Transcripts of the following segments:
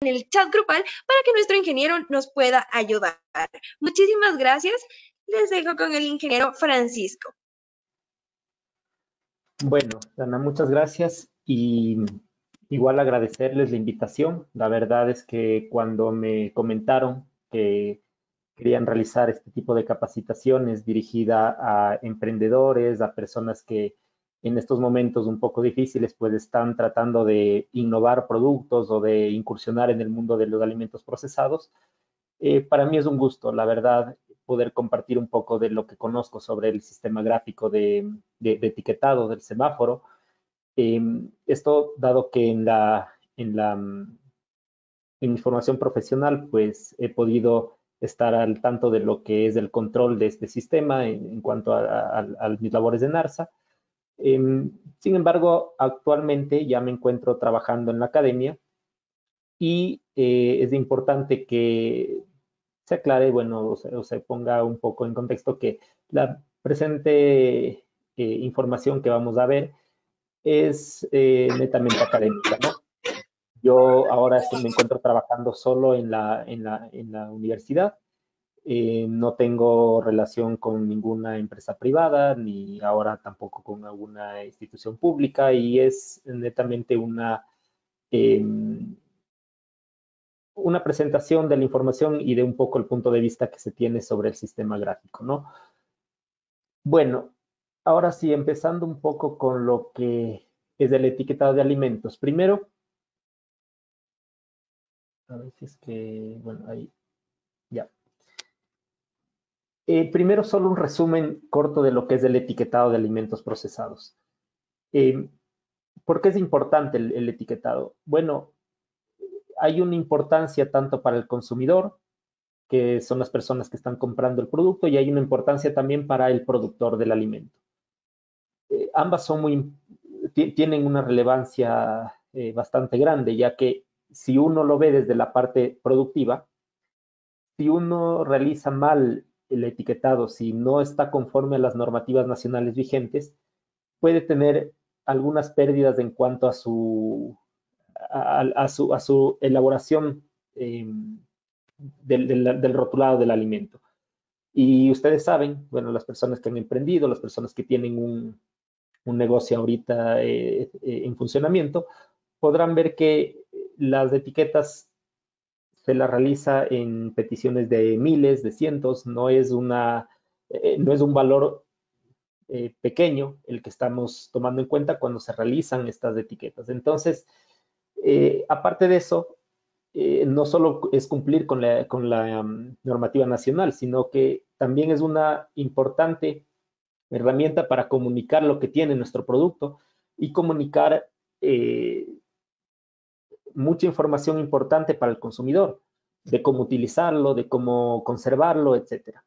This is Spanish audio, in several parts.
el chat grupal para que nuestro ingeniero nos pueda ayudar. Muchísimas gracias. Les dejo con el ingeniero Francisco. Bueno, Ana, muchas gracias y igual agradecerles la invitación. La verdad es que cuando me comentaron que querían realizar este tipo de capacitaciones dirigida a emprendedores, a personas que en estos momentos un poco difíciles pues están tratando de innovar productos o de incursionar en el mundo de los alimentos procesados, para mí es un gusto, la verdad, poder compartir un poco de lo que conozco sobre el sistema gráfico de etiquetado del semáforo. Esto dado que en mi formación profesional, pues he podido estar al tanto de lo que es el control de este sistema en cuanto a mis labores de NARSA. Sin embargo, actualmente ya me encuentro trabajando en la academia y es importante que se aclare, bueno, o se ponga un poco en contexto que la presente información que vamos a ver es netamente académica, ¿no? Yo ahora me encuentro trabajando solo en la universidad. No tengo relación con ninguna empresa privada, ni ahora tampoco con alguna institución pública, y es netamente una presentación de la información y de un poco el punto de vista que se tiene sobre el sistema gráfico, ¿no? Bueno, ahora sí, empezando un poco con lo que es el etiquetado de alimentos. Primero, a ver si es que, bueno, ahí, ya. Primero, solo un resumen corto de lo que es el etiquetado de alimentos procesados. Eh, ¿Por qué es importante el etiquetado? Bueno, hay una importancia tanto para el consumidor, que son las personas que están comprando el producto, y hay una importancia también para el productor del alimento. Ambas tienen una relevancia bastante grande, ya que si uno lo ve desde la parte productiva, si uno realiza mal el etiquetado, si no está conforme a las normativas nacionales vigentes, puede tener algunas pérdidas en cuanto a su elaboración del rotulado del alimento. Y ustedes saben, bueno, las personas que han emprendido, las personas que tienen un negocio ahorita en funcionamiento, podrán ver que las etiquetas se las realiza en peticiones de miles, de cientos, no es un valor pequeño el que estamos tomando en cuenta cuando se realizan estas etiquetas. Entonces, aparte de eso, no solo es cumplir con la normativa nacional, sino que también es una importante herramienta para comunicar lo que tiene nuestro producto y comunicar mucha información importante para el consumidor, de cómo utilizarlo, de cómo conservarlo, etcétera.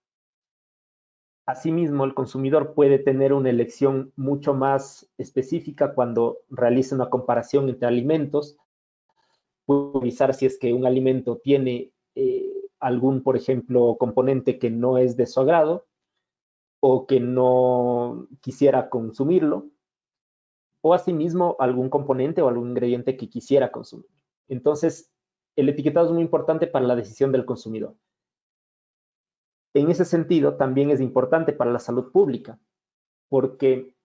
Asimismo, el consumidor puede tener una elección mucho más específica cuando realiza una comparación entre alimentos. Puede revisar si es que un alimento tiene algún, por ejemplo, componente que no es de su agrado o que no quisiera consumirlo, o asimismo algún componente o algún ingrediente que quisiera consumir. Entonces, el etiquetado es muy importante para la decisión del consumidor. En ese sentido, también es importante para la salud pública, porque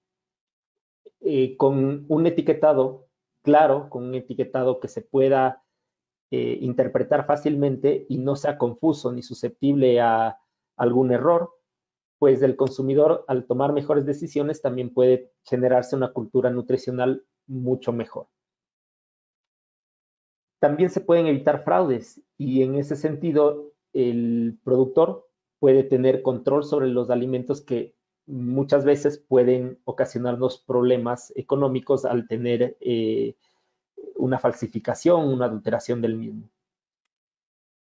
con un etiquetado claro, con un etiquetado que se pueda interpretar fácilmente y no sea confuso ni susceptible a algún error, pues el consumidor al tomar mejores decisiones también puede generarse una cultura nutricional mucho mejor. También se pueden evitar fraudes y en ese sentido el productor puede tener control sobre los alimentos que muchas veces pueden ocasionarnos problemas económicos al tener una falsificación, una adulteración del mismo.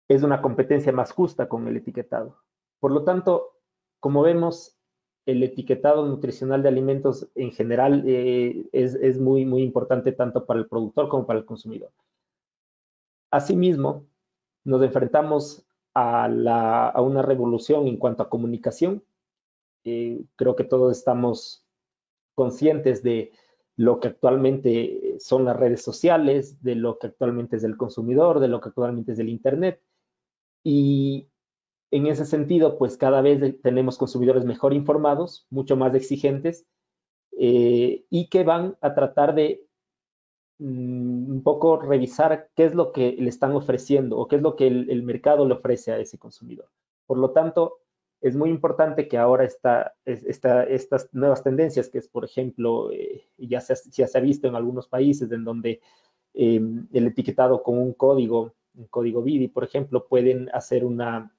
Es una competencia más justa con el etiquetado. Por lo tanto, como vemos, el etiquetado nutricional de alimentos en general es muy, muy importante tanto para el productor como para el consumidor. Asimismo, nos enfrentamos a una revolución en cuanto a comunicación. Creo que todos estamos conscientes de lo que actualmente son las redes sociales, de lo que actualmente es el consumidor, de lo que actualmente es el Internet. Y en ese sentido, pues cada vez tenemos consumidores mejor informados, mucho más exigentes, y que van a tratar de un poco revisar qué es lo que le están ofreciendo o qué es lo que el mercado le ofrece a ese consumidor. Por lo tanto, es muy importante que ahora estas nuevas tendencias, que es, por ejemplo, ya se ha visto en algunos países en donde el etiquetado con un código BIDI, por ejemplo, pueden hacer una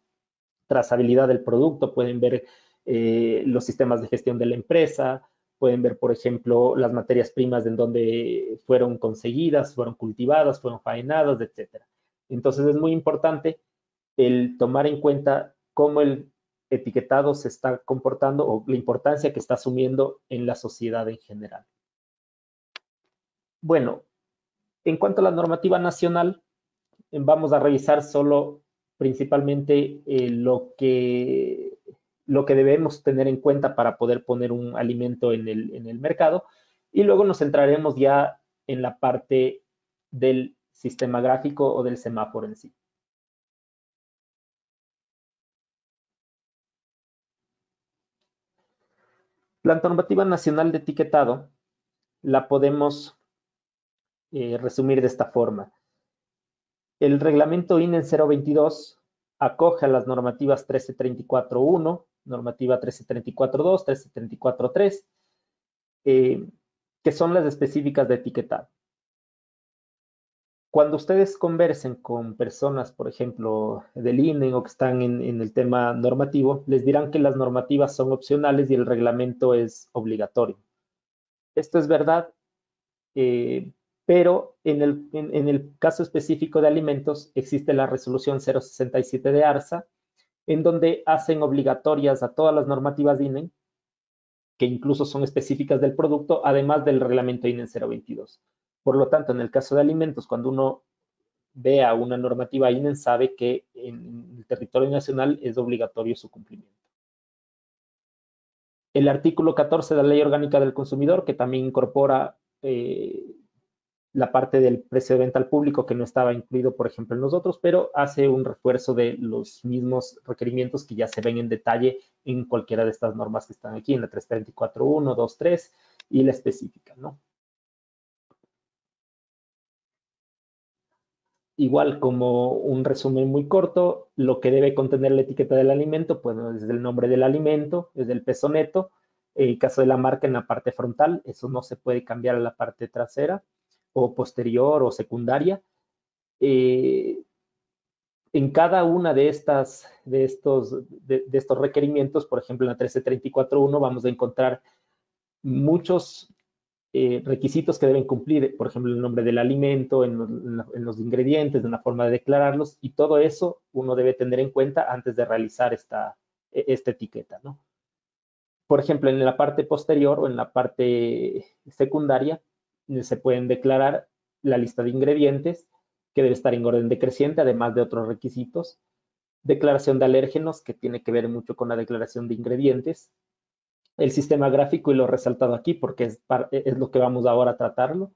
trazabilidad del producto, pueden ver los sistemas de gestión de la empresa, pueden ver, por ejemplo, las materias primas en donde fueron conseguidas, fueron cultivadas, fueron faenadas, etcétera. Entonces es muy importante el tomar en cuenta cómo el etiquetado se está comportando o la importancia que está asumiendo en la sociedad en general. Bueno, en cuanto a la normativa nacional, vamos a revisar solo principalmente lo que debemos tener en cuenta para poder poner un alimento en el mercado y luego nos centraremos ya en la parte del sistema gráfico o del semáforo en sí. La normativa nacional de etiquetado la podemos resumir de esta forma. El reglamento INE 022 acoge a las normativas 1334.1, normativa 1334.2, 1334.3, que son las específicas de etiquetado. Cuando ustedes conversen con personas, por ejemplo, del INE o que están en el tema normativo, les dirán que las normativas son opcionales y el reglamento es obligatorio. Esto es verdad, pero en el caso específico de alimentos existe la resolución 067 de ARSA, en donde hacen obligatorias a todas las normativas INE, que incluso son específicas del producto, además del reglamento INE 022. Por lo tanto, en el caso de alimentos, cuando uno vea una normativa INE, sabe que en el territorio nacional es obligatorio su cumplimiento. El artículo 14 de la Ley Orgánica del Consumidor, que también incorpora la parte del precio de venta al público que no estaba incluido, por ejemplo, en los otros, pero hace un refuerzo de los mismos requerimientos que ya se ven en detalle en cualquiera de estas normas que están aquí, en la 334.1, 2, 3 y la específica, ¿no? Igual, como un resumen muy corto, lo que debe contener la etiqueta del alimento, pues es el nombre del alimento, es el peso neto, en caso de la marca en la parte frontal, eso no se puede cambiar a la parte trasera o posterior o secundaria. Eh, en cada una de estos requerimientos, por ejemplo, en la 1334.1 vamos a encontrar muchos requisitos que deben cumplir, por ejemplo, el nombre del alimento, en los ingredientes, en la forma de declararlos, y todo eso uno debe tener en cuenta antes de realizar esta etiqueta, ¿no? Por ejemplo, en la parte posterior o en la parte secundaria se pueden declarar la lista de ingredientes que debe estar en orden decreciente, además de otros requisitos. Declaración de alérgenos, que tiene que ver mucho con la declaración de ingredientes. El sistema gráfico, y lo he resaltado aquí porque es lo que vamos ahora a tratarlo.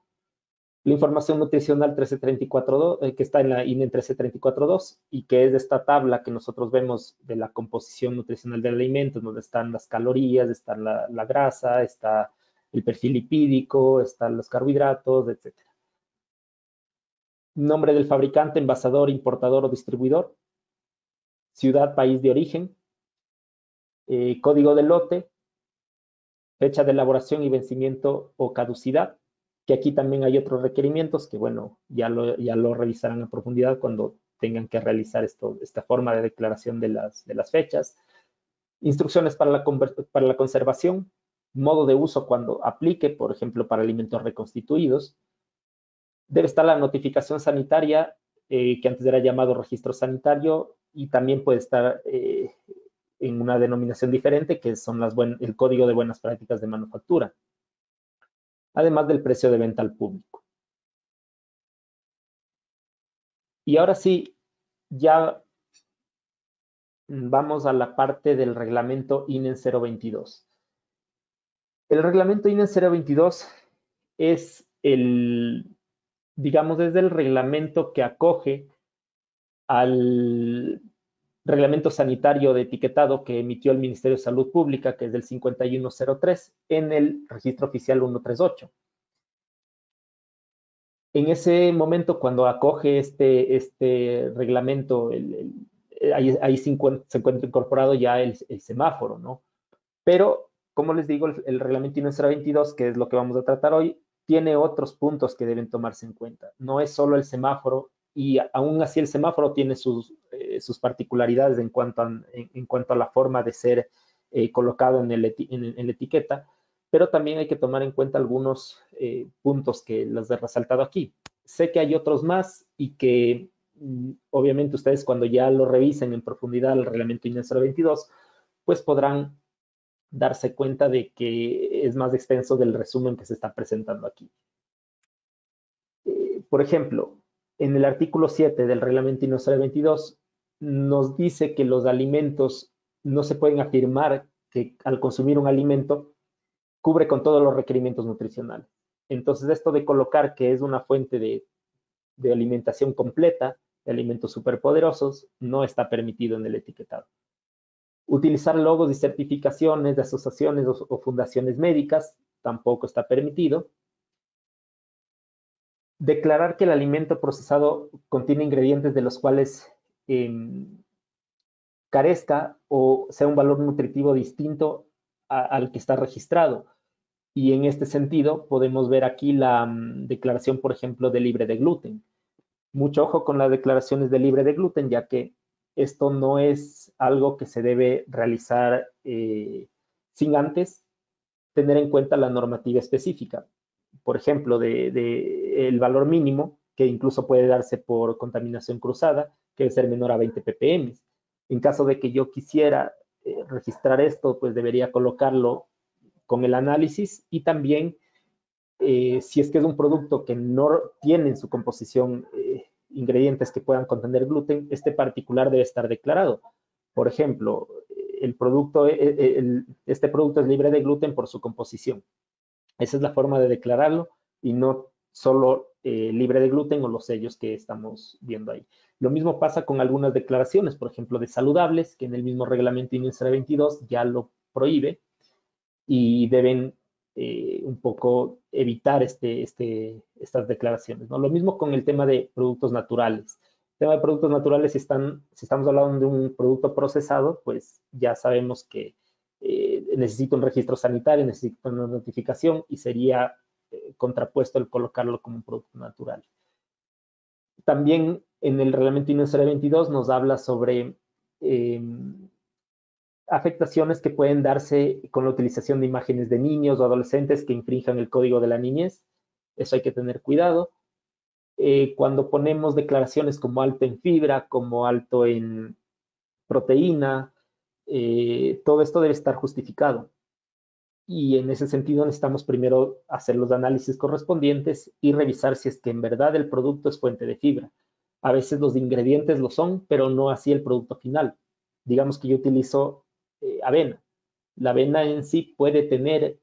La información nutricional 1334.2, que está en la INE 1334.2 y que es de esta tabla que nosotros vemos de la composición nutricional del alimento, donde están las calorías, está la grasa, está el perfil lipídico, están los carbohidratos, etc. Nombre del fabricante, envasador, importador o distribuidor. Ciudad, país de origen. Código de lote. Fecha de elaboración y vencimiento o caducidad, que aquí también hay otros requerimientos que, bueno, ya lo revisarán a profundidad cuando tengan que realizar esta forma de declaración de las fechas. Instrucciones para la conservación, modo de uso cuando aplique, por ejemplo, para alimentos reconstituidos. Debe estar la notificación sanitaria, que antes era llamado registro sanitario, y también puede estar en una denominación diferente, que son el código de buenas prácticas de manufactura, además del precio de venta al público. Y ahora sí, ya vamos a la parte del reglamento INE 022. El reglamento INE 022 es digamos, es el reglamento que acoge al reglamento sanitario de etiquetado que emitió el Ministerio de Salud Pública, que es del 5103, en el registro oficial 138. En ese momento, cuando acoge este reglamento, ahí se encuentra incorporado ya el semáforo, ¿no? Pero, como les digo, el reglamento INESRA 22, que es lo que vamos a tratar hoy, tiene otros puntos que deben tomarse en cuenta. No es solo el semáforo, y aún así el semáforo tiene sus particularidades en cuanto a la forma de ser colocado en la etiqueta, pero también hay que tomar en cuenta algunos puntos que los he resaltado aquí. Sé que hay otros más y que obviamente ustedes cuando ya lo revisen en profundidad el reglamento INESRA 22, pues podrán darse cuenta de que es más extenso del resumen que se está presentando aquí. Por ejemplo, en el artículo 7 del reglamento INESRA 22 nos dice que los alimentos no se pueden afirmar que al consumir un alimento cubre con todos los requerimientos nutricionales. Entonces, esto de colocar que es una fuente de alimentación completa, de alimentos superpoderosos, no está permitido en el etiquetado. Utilizar logos y certificaciones de asociaciones o fundaciones médicas tampoco está permitido. Declarar que el alimento procesado contiene ingredientes de los cuales carezca o sea un valor nutritivo distinto al que está registrado. Y en este sentido podemos ver aquí la declaración, por ejemplo, de libre de gluten. Mucho ojo con las declaraciones de libre de gluten, ya que esto no es algo que se debe realizar sin antes tener en cuenta la normativa específica. Por ejemplo, el valor mínimo, que incluso puede darse por contaminación cruzada, que debe ser menor a 20 ppm. En caso de que yo quisiera registrar esto, pues debería colocarlo con el análisis y también si es que es un producto que no tiene en su composición ingredientes que puedan contener gluten, este particular debe estar declarado. Por ejemplo, este producto es libre de gluten por su composición. Esa es la forma de declararlo y no solo libre de gluten o los sellos que estamos viendo ahí. Lo mismo pasa con algunas declaraciones, por ejemplo, de saludables, que en el mismo reglamento INESRA 22 ya lo prohíbe y deben un poco evitar estas declaraciones, ¿no? Lo mismo con el tema de productos naturales. El tema de productos naturales, si estamos hablando de un producto procesado, pues ya sabemos que necesita un registro sanitario, necesita una notificación y sería contrapuesto el colocarlo como un producto natural. También en el reglamento INESRA 22 nos habla sobre afectaciones que pueden darse con la utilización de imágenes de niños o adolescentes que infrinjan el código de la niñez. Eso hay que tener cuidado. Cuando ponemos declaraciones como alto en fibra, como alto en proteína, todo esto debe estar justificado. Y en ese sentido necesitamos primero hacer los análisis correspondientes y revisar si es que en verdad el producto es fuente de fibra. A veces los ingredientes lo son, pero no así el producto final. Digamos que yo utilizo avena. La avena en sí puede tener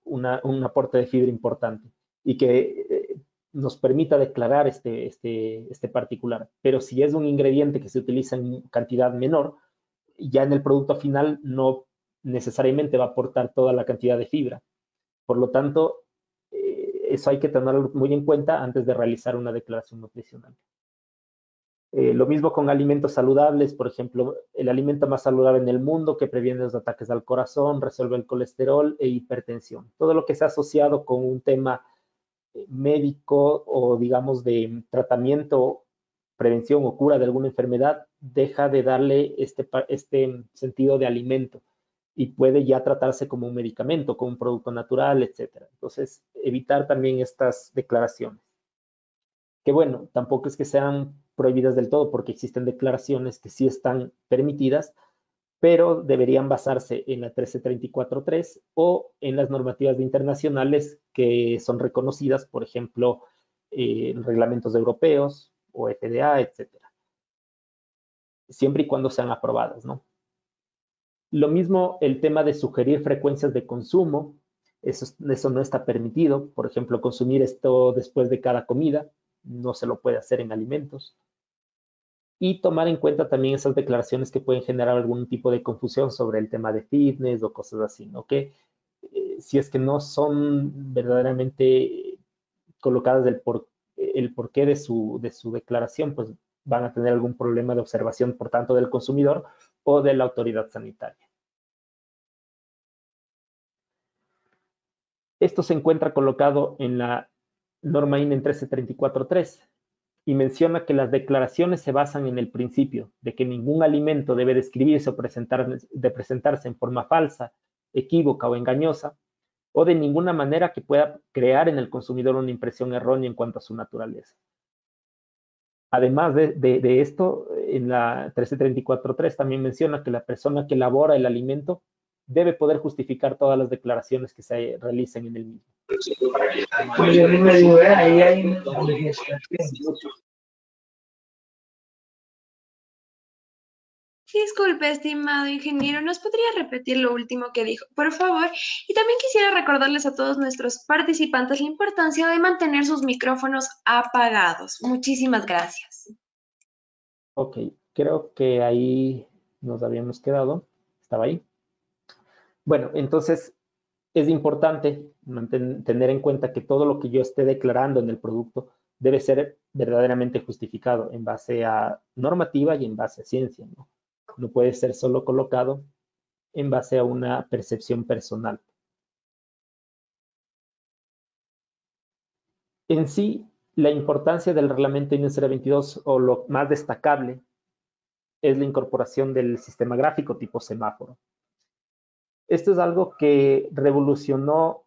un aporte de fibra importante y que nos permita declarar este particular. Pero si es un ingrediente que se utiliza en cantidad menor, ya en el producto final no necesariamente va a aportar toda la cantidad de fibra. Por lo tanto, eso hay que tenerlo muy en cuenta antes de realizar una declaración nutricional. Lo mismo con alimentos saludables, por ejemplo, el alimento más saludable en el mundo que previene los ataques al corazón, resuelve el colesterol e hipertensión. Todo lo que sea asociado con un tema médico o digamos de tratamiento, prevención o cura de alguna enfermedad, deja de darle este sentido de alimento y puede ya tratarse como un medicamento, como un producto natural, etcétera. Entonces, evitar también estas declaraciones. Que bueno, tampoco es que sean prohibidas del todo, porque existen declaraciones que sí están permitidas, pero deberían basarse en la 13343 o en las normativas internacionales que son reconocidas, por ejemplo, reglamentos europeos o FDA, etcétera. Siempre y cuando sean aprobadas, ¿no? Lo mismo el tema de sugerir frecuencias de consumo. Eso no está permitido. Por ejemplo, consumir esto después de cada comida, no se lo puede hacer en alimentos. Y tomar en cuenta también esas declaraciones que pueden generar algún tipo de confusión sobre el tema de fitness o cosas así, ¿no? Que si es que no son verdaderamente colocadas el porqué de su declaración, pues van a tener algún problema de observación, por tanto, del consumidor o de la autoridad sanitaria. Esto se encuentra colocado en la norma INE en 1334.3 y menciona que las declaraciones se basan en el principio de que ningún alimento debe describirse o presentarse en forma falsa, equívoca o engañosa, o de ninguna manera que pueda crear en el consumidor una impresión errónea en cuanto a su naturaleza. Además de esto, en la 1334.3 también menciona que la persona que elabora el alimento debe poder justificar todas las declaraciones que se realicen en el mismo. Pues yo me digo, ahí hay una manifestación. Disculpe, estimado ingeniero, ¿nos podría repetir lo último que dijo, por favor? Y también quisiera recordarles a todos nuestros participantes la importancia de mantener sus micrófonos apagados. Muchísimas gracias. Ok, creo que ahí nos habíamos quedado. ¿Estaba ahí? Bueno, entonces es importante tener en cuenta que todo lo que yo esté declarando en el producto debe ser verdaderamente justificado en base a normativa y en base a ciencia, ¿no? No puede ser solo colocado en base a una percepción personal. En sí, la importancia del reglamento INE 022 o lo más destacable es la incorporación del sistema gráfico tipo semáforo. Esto es algo que revolucionó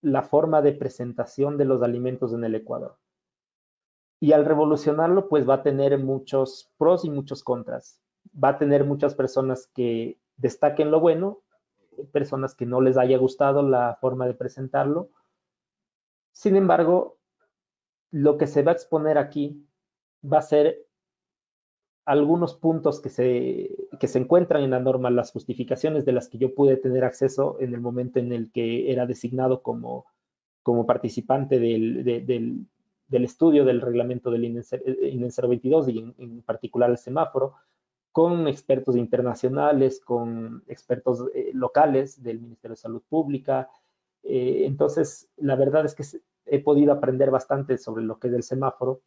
la forma de presentación de los alimentos en el Ecuador. Y al revolucionarlo, pues va a tener muchos pros y muchos contras. Va a tener muchas personas que destaquen lo bueno, personas que no les haya gustado la forma de presentarlo. Sin embargo, lo que se va a exponer aquí va a ser algunos puntos que se encuentran en la norma, las justificaciones de las que yo pude tener acceso en el momento en el que era designado como participante del estudio del reglamento del INE 022 y en particular el semáforo, con expertos internacionales, con expertos locales del Ministerio de Salud Pública. Entonces, la verdad es que he podido aprender bastante sobre lo que es el semáforo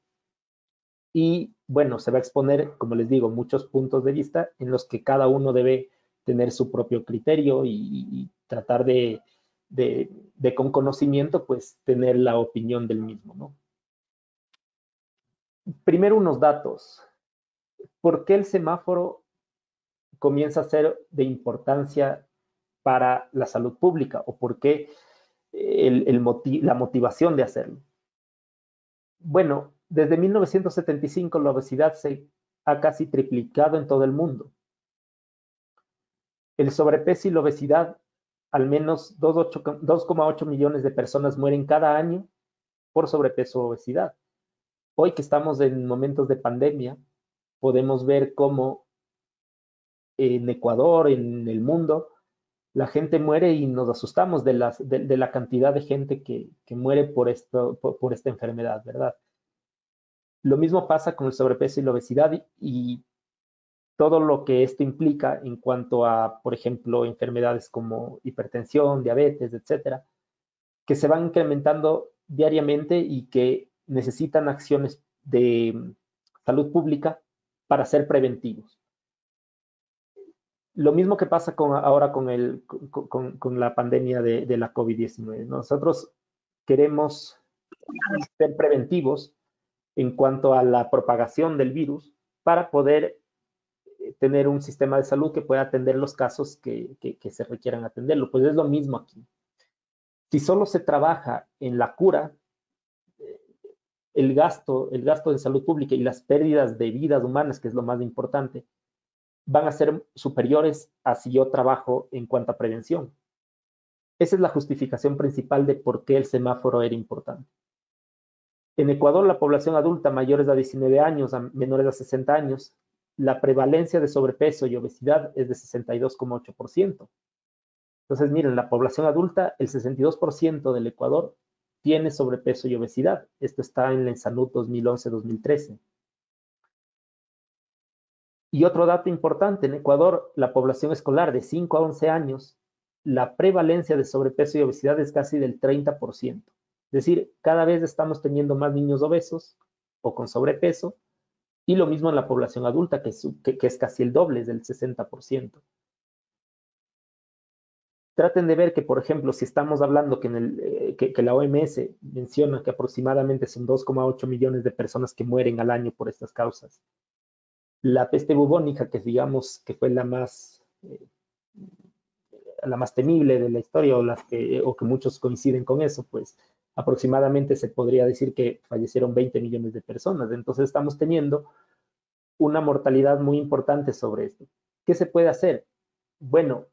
y, bueno, se va a exponer, como les digo, muchos puntos de vista en los que cada uno debe tener su propio criterio y tratar de con conocimiento, pues, tener la opinión del mismo, ¿no? Primero, unos datos. ¿Por qué el semáforo comienza a ser de importancia para la salud pública o por qué la motivación de hacerlo? Bueno, desde 1975 la obesidad se ha casi triplicado en todo el mundo. El sobrepeso y la obesidad, al menos 2,8 millones de personas mueren cada año por sobrepeso o obesidad. Hoy que estamos en momentos de pandemia, podemos ver cómo en Ecuador, en el mundo, la gente muere y nos asustamos de la cantidad de gente que muere por esta enfermedad, ¿verdad? Lo mismo pasa con el sobrepeso y la obesidad y todo lo que esto implica en cuanto a, por ejemplo, enfermedades como hipertensión, diabetes, etcétera, que se van incrementando diariamente y que necesitan acciones de salud pública para ser preventivos. Lo mismo que pasa ahora con la pandemia de la COVID-19. Nosotros queremos ser preventivos en cuanto a la propagación del virus para poder tener un sistema de salud que pueda atender los casos que se requieran atenderlo. Pues es lo mismo aquí. Si solo se trabaja en la cura, el gasto de salud pública y las pérdidas de vidas humanas, que es lo más importante, van a ser superiores a si yo trabajo en cuanto a prevención. Esa es la justificación principal de por qué el semáforo era importante. En Ecuador, la población adulta mayores a 19 años, a menores a 60 años, la prevalencia de sobrepeso y obesidad es de 62,8%. Entonces, miren, la población adulta, el 62% del Ecuador tiene sobrepeso y obesidad. Esto está en la ENSANUD 2011-2013. Y otro dato importante, en Ecuador, la población escolar de 5 a 11 años, la prevalencia de sobrepeso y obesidad es casi del 30%. Es decir, cada vez estamos teniendo más niños obesos o con sobrepeso, y lo mismo en la población adulta, que es casi el doble, es del 60%. Traten de ver que, por ejemplo, si estamos hablando que la OMS menciona que aproximadamente son 2,8 millones de personas que mueren al año por estas causas. La peste bubónica, que digamos que fue la más temible de la historia, o que muchos coinciden con eso, pues aproximadamente se podría decir que fallecieron 20 millones de personas. Entonces estamos teniendo una mortalidad muy importante sobre esto. ¿Qué se puede hacer? Bueno,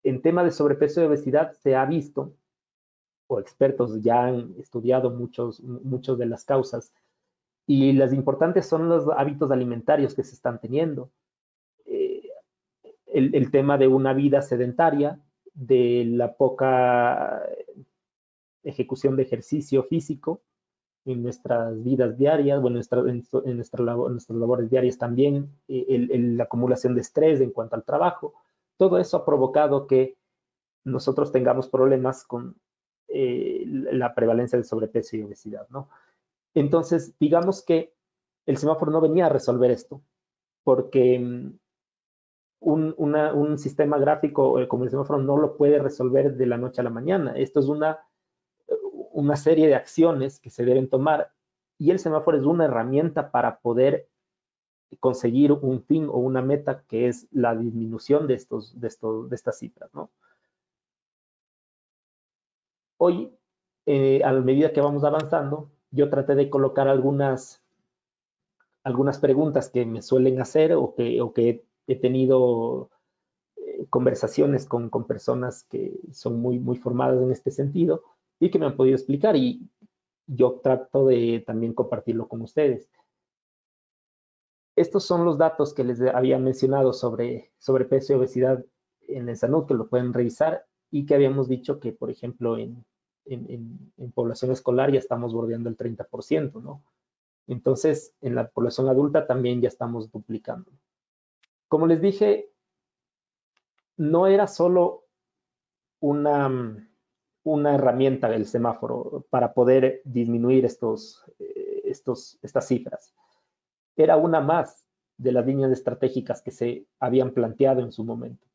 en tema de sobrepeso y obesidad se ha visto, o expertos ya han estudiado muchos de las causas, y las importantes son los hábitos alimentarios que se están teniendo. El tema de una vida sedentaria, de la poca ejecución de ejercicio físico en nuestras vidas diarias, bueno, en nuestras labores diarias también, la acumulación de estrés en cuanto al trabajo, todo eso ha provocado que nosotros tengamos problemas con la prevalencia de sobrepeso y obesidad, ¿no? Entonces, digamos que el semáforo no venía a resolver esto, porque un sistema gráfico como el semáforo no lo puede resolver de la noche a la mañana. Esto es una serie de acciones que se deben tomar, y el semáforo es una herramienta para poder conseguir un fin o una meta, que es la disminución de estas cifras, ¿no? Hoy, a la medida que vamos avanzando, yo traté de colocar algunas preguntas que me suelen hacer, o que he tenido conversaciones con personas que son muy formadas en este sentido y que me han podido explicar, y yo trato de también compartirlo con ustedes. Estos son los datos que les había mencionado sobre sobrepeso y obesidad en la salud, que lo pueden revisar, y que habíamos dicho que, por ejemplo, en población escolar ya estamos bordeando el 30%, ¿no? Entonces, en la población adulta también ya estamos duplicando. Como les dije, no era solo una herramienta del semáforo para poder disminuir estas cifras. Era una más de las líneas estratégicas que se habían planteado en su momento.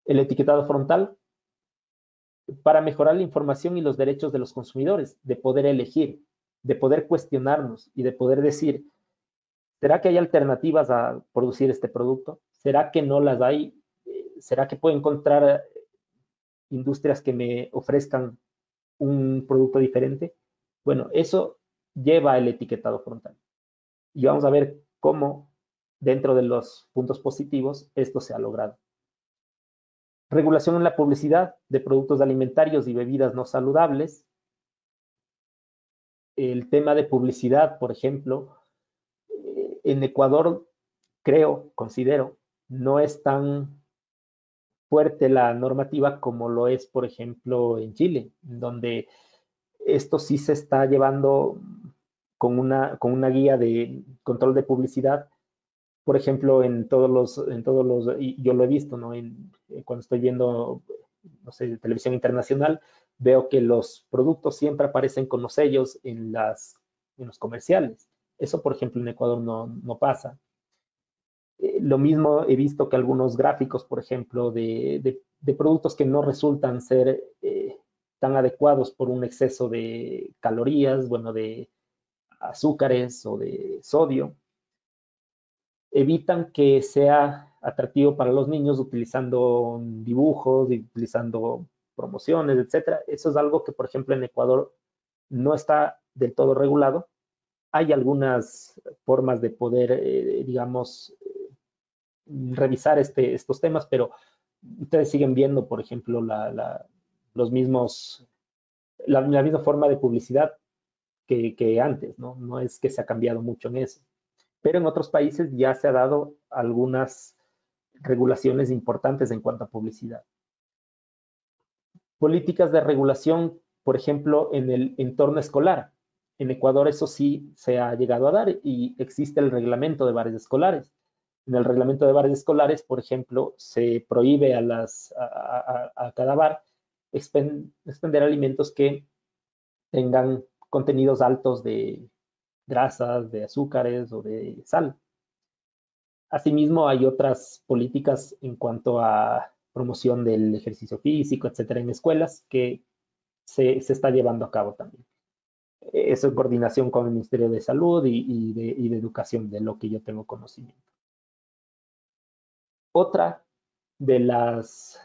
El etiquetado frontal, para mejorar la información y los derechos de los consumidores, de poder elegir, de poder cuestionarnos y de poder decir, ¿será que hay alternativas a producir este producto? ¿Será que no las hay? ¿Será que puedo encontrar industrias que me ofrezcan un producto diferente? Bueno, eso lleva el etiquetado frontal. Y vamos a ver cómo, dentro de los puntos positivos, esto se ha logrado. Regulación en la publicidad de productos alimentarios y bebidas no saludables. El tema de publicidad, por ejemplo, en Ecuador, considero, no es tan fuerte la normativa como lo es, por ejemplo, en Chile, donde esto sí se está llevando con una guía de control de publicidad. Por ejemplo, y yo lo he visto, ¿no? Cuando estoy viendo, no sé, televisión internacional, veo que los productos siempre aparecen con los sellos en los comerciales. Eso, por ejemplo, en Ecuador no pasa. Lo mismo he visto que algunos gráficos, por ejemplo, de productos que no resultan ser tan adecuados por un exceso de calorías, bueno, de azúcares o de sodio, evitan que sea atractivo para los niños utilizando dibujos, utilizando promociones, etcétera. Eso es algo que, por ejemplo, en Ecuador no está del todo regulado. Hay algunas formas de poder, digamos, revisar estos temas, pero ustedes siguen viendo, por ejemplo, la misma forma de publicidad que antes, ¿no? No es que se ha cambiado mucho en eso. Pero en otros países ya se ha dado algunas regulaciones importantes en cuanto a publicidad. Políticas de regulación, por ejemplo, en el entorno escolar. En Ecuador eso sí se ha llegado a dar y existe el reglamento de bares escolares. En el reglamento de bares escolares, por ejemplo, se prohíbe a cada bar expender alimentos que tengan contenidos altos de grasas, de azúcares o de sal. Asimismo, hay otras políticas en cuanto a promoción del ejercicio físico, etcétera, en escuelas que se está llevando a cabo también. Eso en coordinación con el Ministerio de Salud y de Educación, de lo que yo tengo conocimiento. Otra de las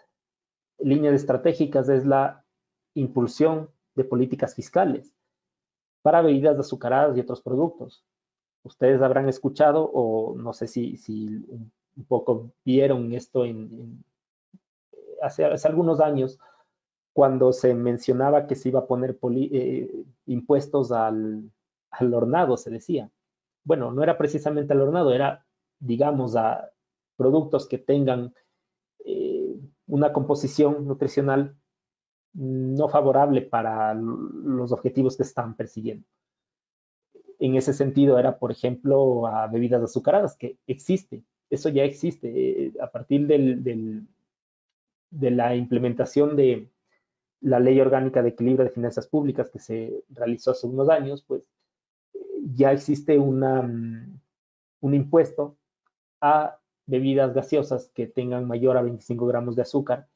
líneas estratégicas es la impulsión de políticas fiscales para bebidas azucaradas y otros productos. Ustedes habrán escuchado, o no sé si un poco vieron esto hace algunos años, cuando se mencionaba que se iba a poner impuestos al hornado, se decía. Bueno, no era precisamente al hornado, era, digamos, a productos que tengan una composición nutricional no favorable para los objetivos que están persiguiendo. En ese sentido era, por ejemplo, a bebidas azucaradas, que existe, eso ya existe. A partir de la implementación de la Ley Orgánica de Equilibrio de Finanzas Públicas que se realizó hace unos años, pues ya existe un impuesto a bebidas gaseosas que tengan mayor a 25 gramos de azúcar.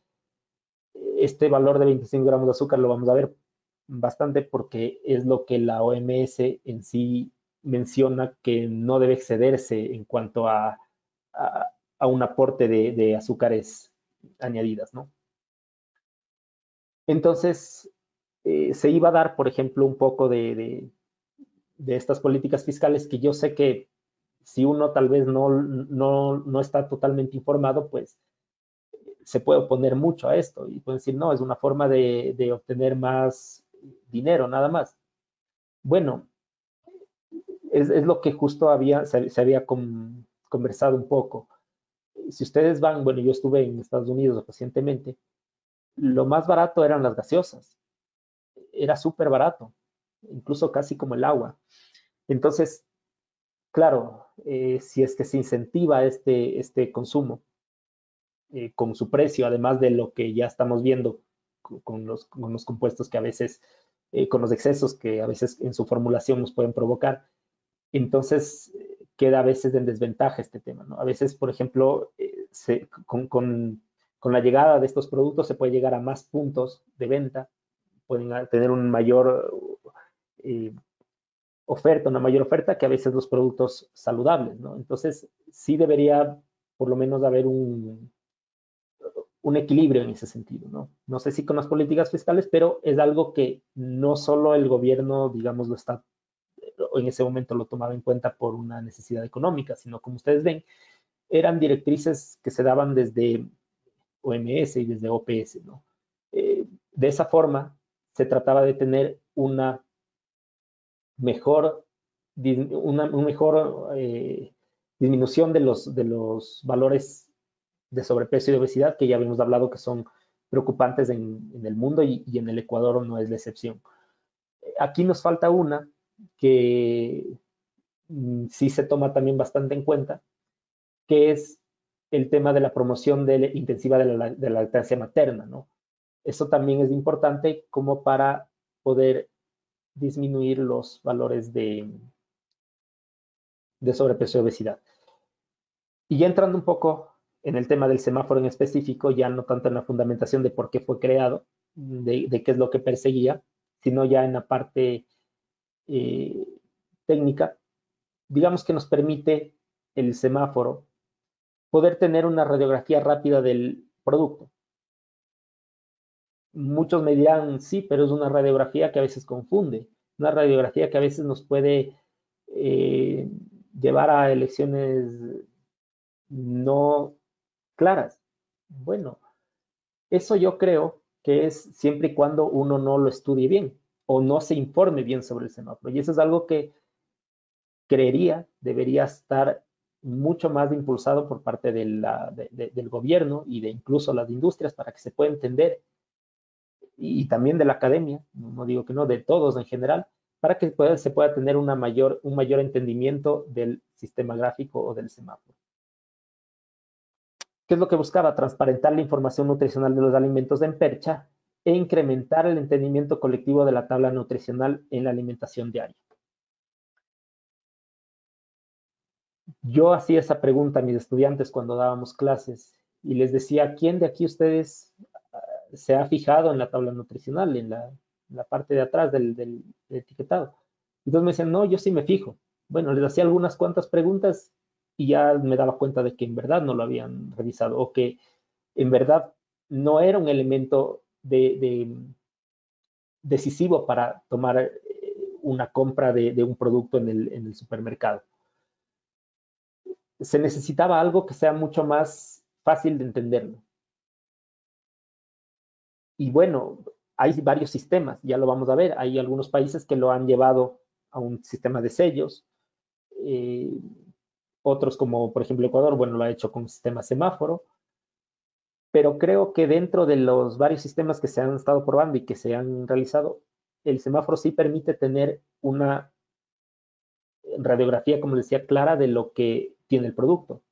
Este valor de 25 gramos de azúcar lo vamos a ver bastante porque es lo que la OMS en sí menciona que no debe excederse en cuanto a un aporte de azúcares añadidas, ¿no? Entonces, se iba a dar, por ejemplo, un poco de estas políticas fiscales que yo sé que si uno tal vez no está totalmente informado, pues se puede oponer mucho a esto y pueden decir, no, es una forma de obtener más dinero, nada más. Bueno, es lo que justo se había conversado un poco. Si ustedes van, bueno, yo estuve en Estados Unidos recientemente, lo más barato eran las gaseosas, era súper barato, incluso casi como el agua. Entonces, claro, si es que se incentiva este consumo con su precio, además de lo que ya estamos viendo con los compuestos que a veces, con los excesos que a veces en su formulación nos pueden provocar, entonces queda a veces en desventaja este tema, ¿no? A veces, por ejemplo, con la llegada de estos productos se puede llegar a más puntos de venta, pueden tener un mayor una mayor oferta que a veces los productos saludables, ¿no? Entonces, sí debería por lo menos haber un equilibrio en ese sentido, ¿no? No sé si con las políticas fiscales, pero es algo que no solo el gobierno, digamos, en ese momento lo tomaba en cuenta por una necesidad económica, sino como ustedes ven, eran directrices que se daban desde OMS y desde OPS, ¿no? De esa forma, se trataba de tener una mejor disminución de los valores de sobrepeso y de obesidad que ya habíamos hablado que son preocupantes en el mundo y en el Ecuador no es la excepción. Aquí nos falta una que sí se toma también bastante en cuenta, que es el tema de la promoción intensiva de la lactancia materna, ¿no? Eso también es importante como para poder disminuir los valores de sobrepeso y obesidad. Y ya entrando un poco en el tema del semáforo en específico, ya no tanto en la fundamentación de por qué fue creado, de qué es lo que perseguía, sino ya en la parte eh, técnica, digamos que nos permite el semáforo poder tener una radiografía rápida del producto. Muchos me dirán, sí, pero es una radiografía que a veces confunde, una radiografía que a veces nos puede llevar a elecciones no claras. Bueno, eso yo creo que es siempre y cuando uno no lo estudie bien o no se informe bien sobre el semáforo. Y eso es algo que creería debería estar mucho más impulsado por parte del gobierno y de incluso las industrias para que se pueda entender y también de la academia, no digo que no, de todos en general, para que se pueda tener un mayor entendimiento del sistema gráfico o del semáforo. ¿Qué es lo que buscaba? Transparentar la información nutricional de los alimentos en percha e incrementar el entendimiento colectivo de la tabla nutricional en la alimentación diaria. Yo hacía esa pregunta a mis estudiantes cuando dábamos clases y les decía, ¿quién de aquí ustedes se ha fijado en la tabla nutricional, en la parte de atrás del etiquetado? Y entonces me decían, no, yo sí me fijo. Bueno, les hacía algunas cuantas preguntas y ya me daba cuenta de que en verdad no lo habían revisado o que en verdad no era un elemento decisivo para tomar una compra de un producto en el supermercado. Se necesitaba algo que sea mucho más fácil de entenderlo. Y bueno, hay varios sistemas, ya lo vamos a ver. Hay algunos países que lo han llevado a un sistema de sellos. Otros como por ejemplo Ecuador, bueno, lo ha hecho con un sistema semáforo. Pero creo que dentro de los varios sistemas que se han estado probando y que se han realizado, el semáforo sí permite tener una radiografía, como les decía, clara de lo que tiene el producto.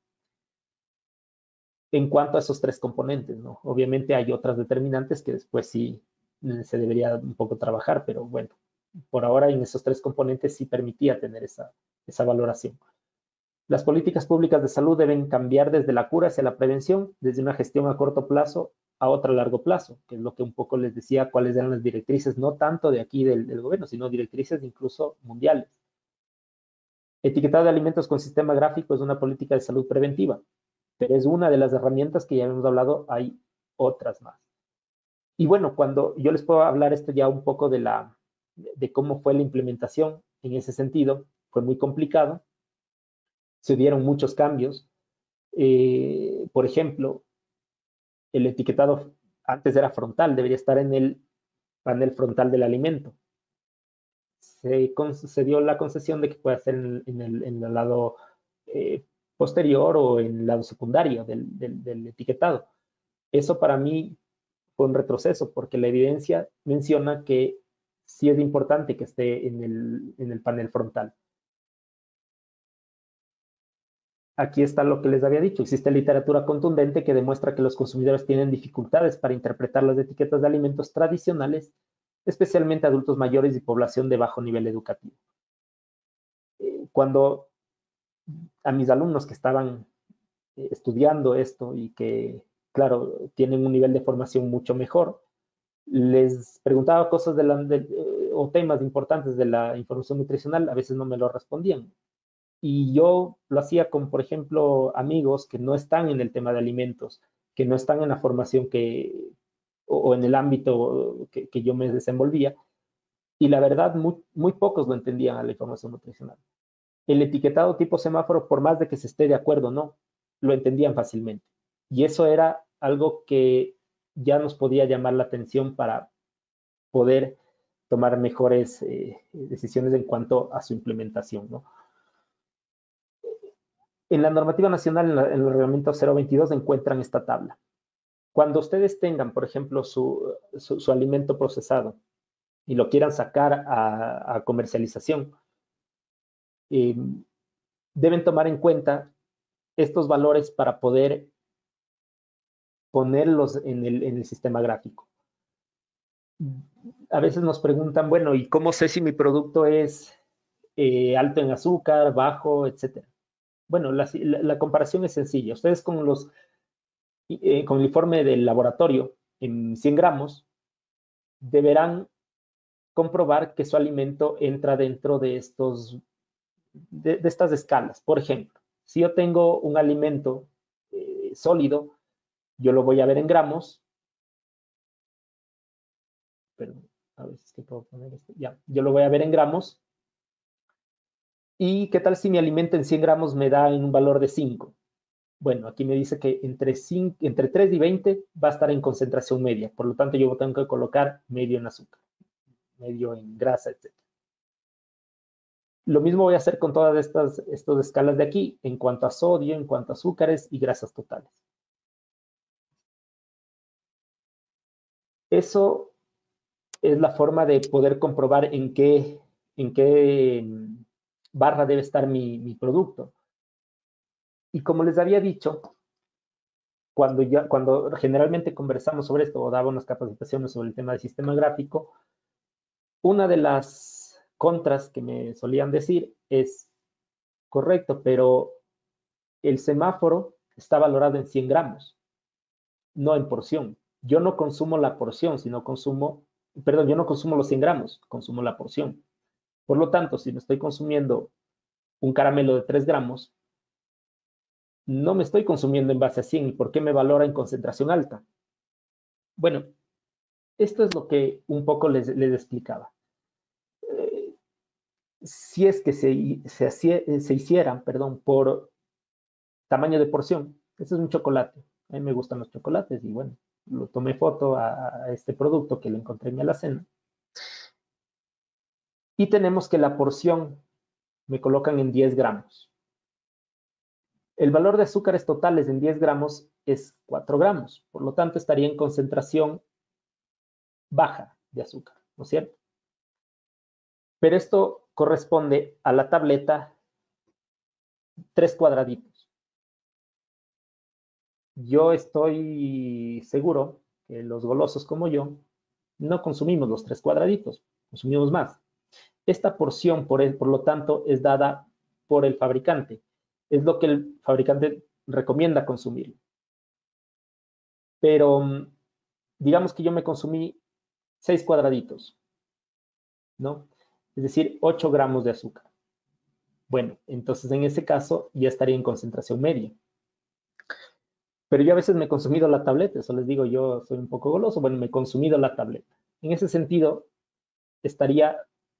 En cuanto a esos tres componentes, ¿no? Obviamente hay otras determinantes que después sí se debería un poco trabajar, pero bueno, por ahora en esos tres componentes sí permitía tener esa valoración. Las políticas públicas de salud deben cambiar desde la cura hacia la prevención, desde una gestión a corto plazo a otra a largo plazo, que es lo que un poco les decía cuáles eran las directrices, no tanto de aquí del gobierno, sino directrices incluso mundiales. Etiquetado de alimentos con sistema gráfico es una política de salud preventiva, pero es una de las herramientas que ya hemos hablado, hay otras más. Y bueno, cuando yo les puedo hablar esto ya un poco de cómo fue la implementación en ese sentido, fue muy complicado, se dieron muchos cambios. Por ejemplo, el etiquetado antes era frontal, debería estar en el panel frontal del alimento. Se dio la concesión de que pueda ser en el lado posterior o en el lado secundario del etiquetado. Eso para mí fue un retroceso porque la evidencia menciona que sí es importante que esté en el panel frontal. Aquí está lo que les había dicho. Existe literatura contundente que demuestra que los consumidores tienen dificultades para interpretar las etiquetas de alimentos tradicionales, especialmente adultos mayores y población de bajo nivel educativo. Cuando a mis alumnos que estaban estudiando esto y que, claro, tienen un nivel de formación mucho mejor, les preguntaba cosas o temas importantes de la información nutricional, a veces no me lo respondían. Y yo lo hacía con, por ejemplo, amigos que no están en el tema de alimentos, que no están en la formación o en el ámbito que yo me desenvolvía. Y la verdad, muy pocos lo entendían a la información nutricional. El etiquetado tipo semáforo, por más de que se esté de acuerdo o no, lo entendían fácilmente. Y eso era algo que ya nos podía llamar la atención para poder tomar mejores decisiones en cuanto a su implementación, ¿no? En la normativa nacional, en el reglamento 022, encuentran esta tabla. Cuando ustedes tengan, por ejemplo, su alimento procesado y lo quieran sacar a comercialización, deben tomar en cuenta estos valores para poder ponerlos en el sistema gráfico. A veces nos preguntan, bueno, ¿y cómo sé si mi producto es alto en azúcar, bajo, etcétera? Bueno, la comparación es sencilla. Ustedes con el informe del laboratorio en 100 gramos deberán comprobar que su alimento entra dentro de estas escalas. Por ejemplo, si yo tengo un alimento sólido, yo lo voy a ver en gramos. Perdón, a ver si puedo poner esto. Ya, yo lo voy a ver en gramos. ¿Y qué tal si mi alimento en 100 gramos me da en un valor de 5? Bueno, aquí me dice que entre 3 y 20 va a estar en concentración media. Por lo tanto, yo tengo que colocar medio en azúcar, medio en grasa, etc. Lo mismo voy a hacer con todas estas escalas de aquí, en cuanto a sodio, en cuanto a azúcares y grasas totales. Eso es la forma de poder comprobar en qué barra debe estar mi producto. Y como les había dicho, cuando generalmente conversamos sobre esto o daba unas capacitaciones sobre el tema del sistema gráfico, una de las contras que me solían decir es, correcto, pero el semáforo está valorado en 100 gramos, no en porción. Yo no consumo la porción, sino yo no consumo los 100 gramos, consumo la porción. Por lo tanto, si me estoy consumiendo un caramelo de 3 gramos, no me estoy consumiendo en base a 100. ¿Y por qué me valora en concentración alta? Bueno, esto es lo que un poco les explicaba. Si es que se hicieran, perdón, por tamaño de porción, este es un chocolate. A mí me gustan los chocolates y bueno, lo tomé foto a este producto que lo encontré en mi alacena. Y tenemos que la porción me colocan en 10 gramos. El valor de azúcares totales en 10 gramos es 4 gramos. Por lo tanto, estaría en concentración baja de azúcar, ¿no es cierto? Pero esto corresponde a la tableta 3 cuadraditos. Yo estoy seguro que los golosos como yo no consumimos los 3 cuadraditos, consumimos más. Esta porción, por lo tanto, es dada por el fabricante. Es lo que el fabricante recomienda consumir. Pero digamos que yo me consumí 6 cuadraditos, ¿no? Es decir, 8 gramos de azúcar. Bueno, entonces en ese caso ya estaría en concentración media. Pero yo a veces me he consumido la tableta, eso les digo, yo soy un poco goloso, bueno, me he consumido la tableta. En ese sentido, estaría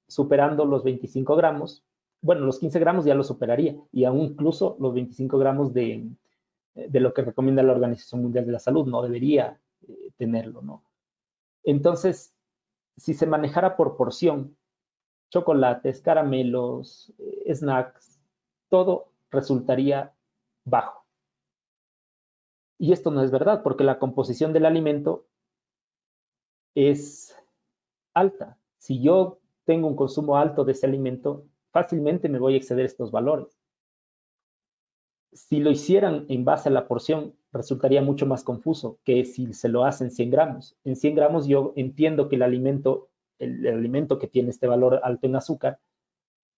superando los 25 gramos, bueno, los 15 gramos ya lo superaría, y aún incluso los 25 gramos de lo que recomienda la Organización Mundial de la Salud, no debería tenerlo, ¿no? Entonces, si se manejara por porción, chocolates, caramelos, snacks, todo resultaría bajo. Y esto no es verdad, porque la composición del alimento es alta. Si yo tengo un consumo alto de ese alimento, fácilmente me voy a exceder estos valores. Si lo hicieran en base a la porción, resultaría mucho más confuso que si se lo hacen 100 gramos. En 100 gramos yo entiendo que el alimento que tiene este valor alto en azúcar,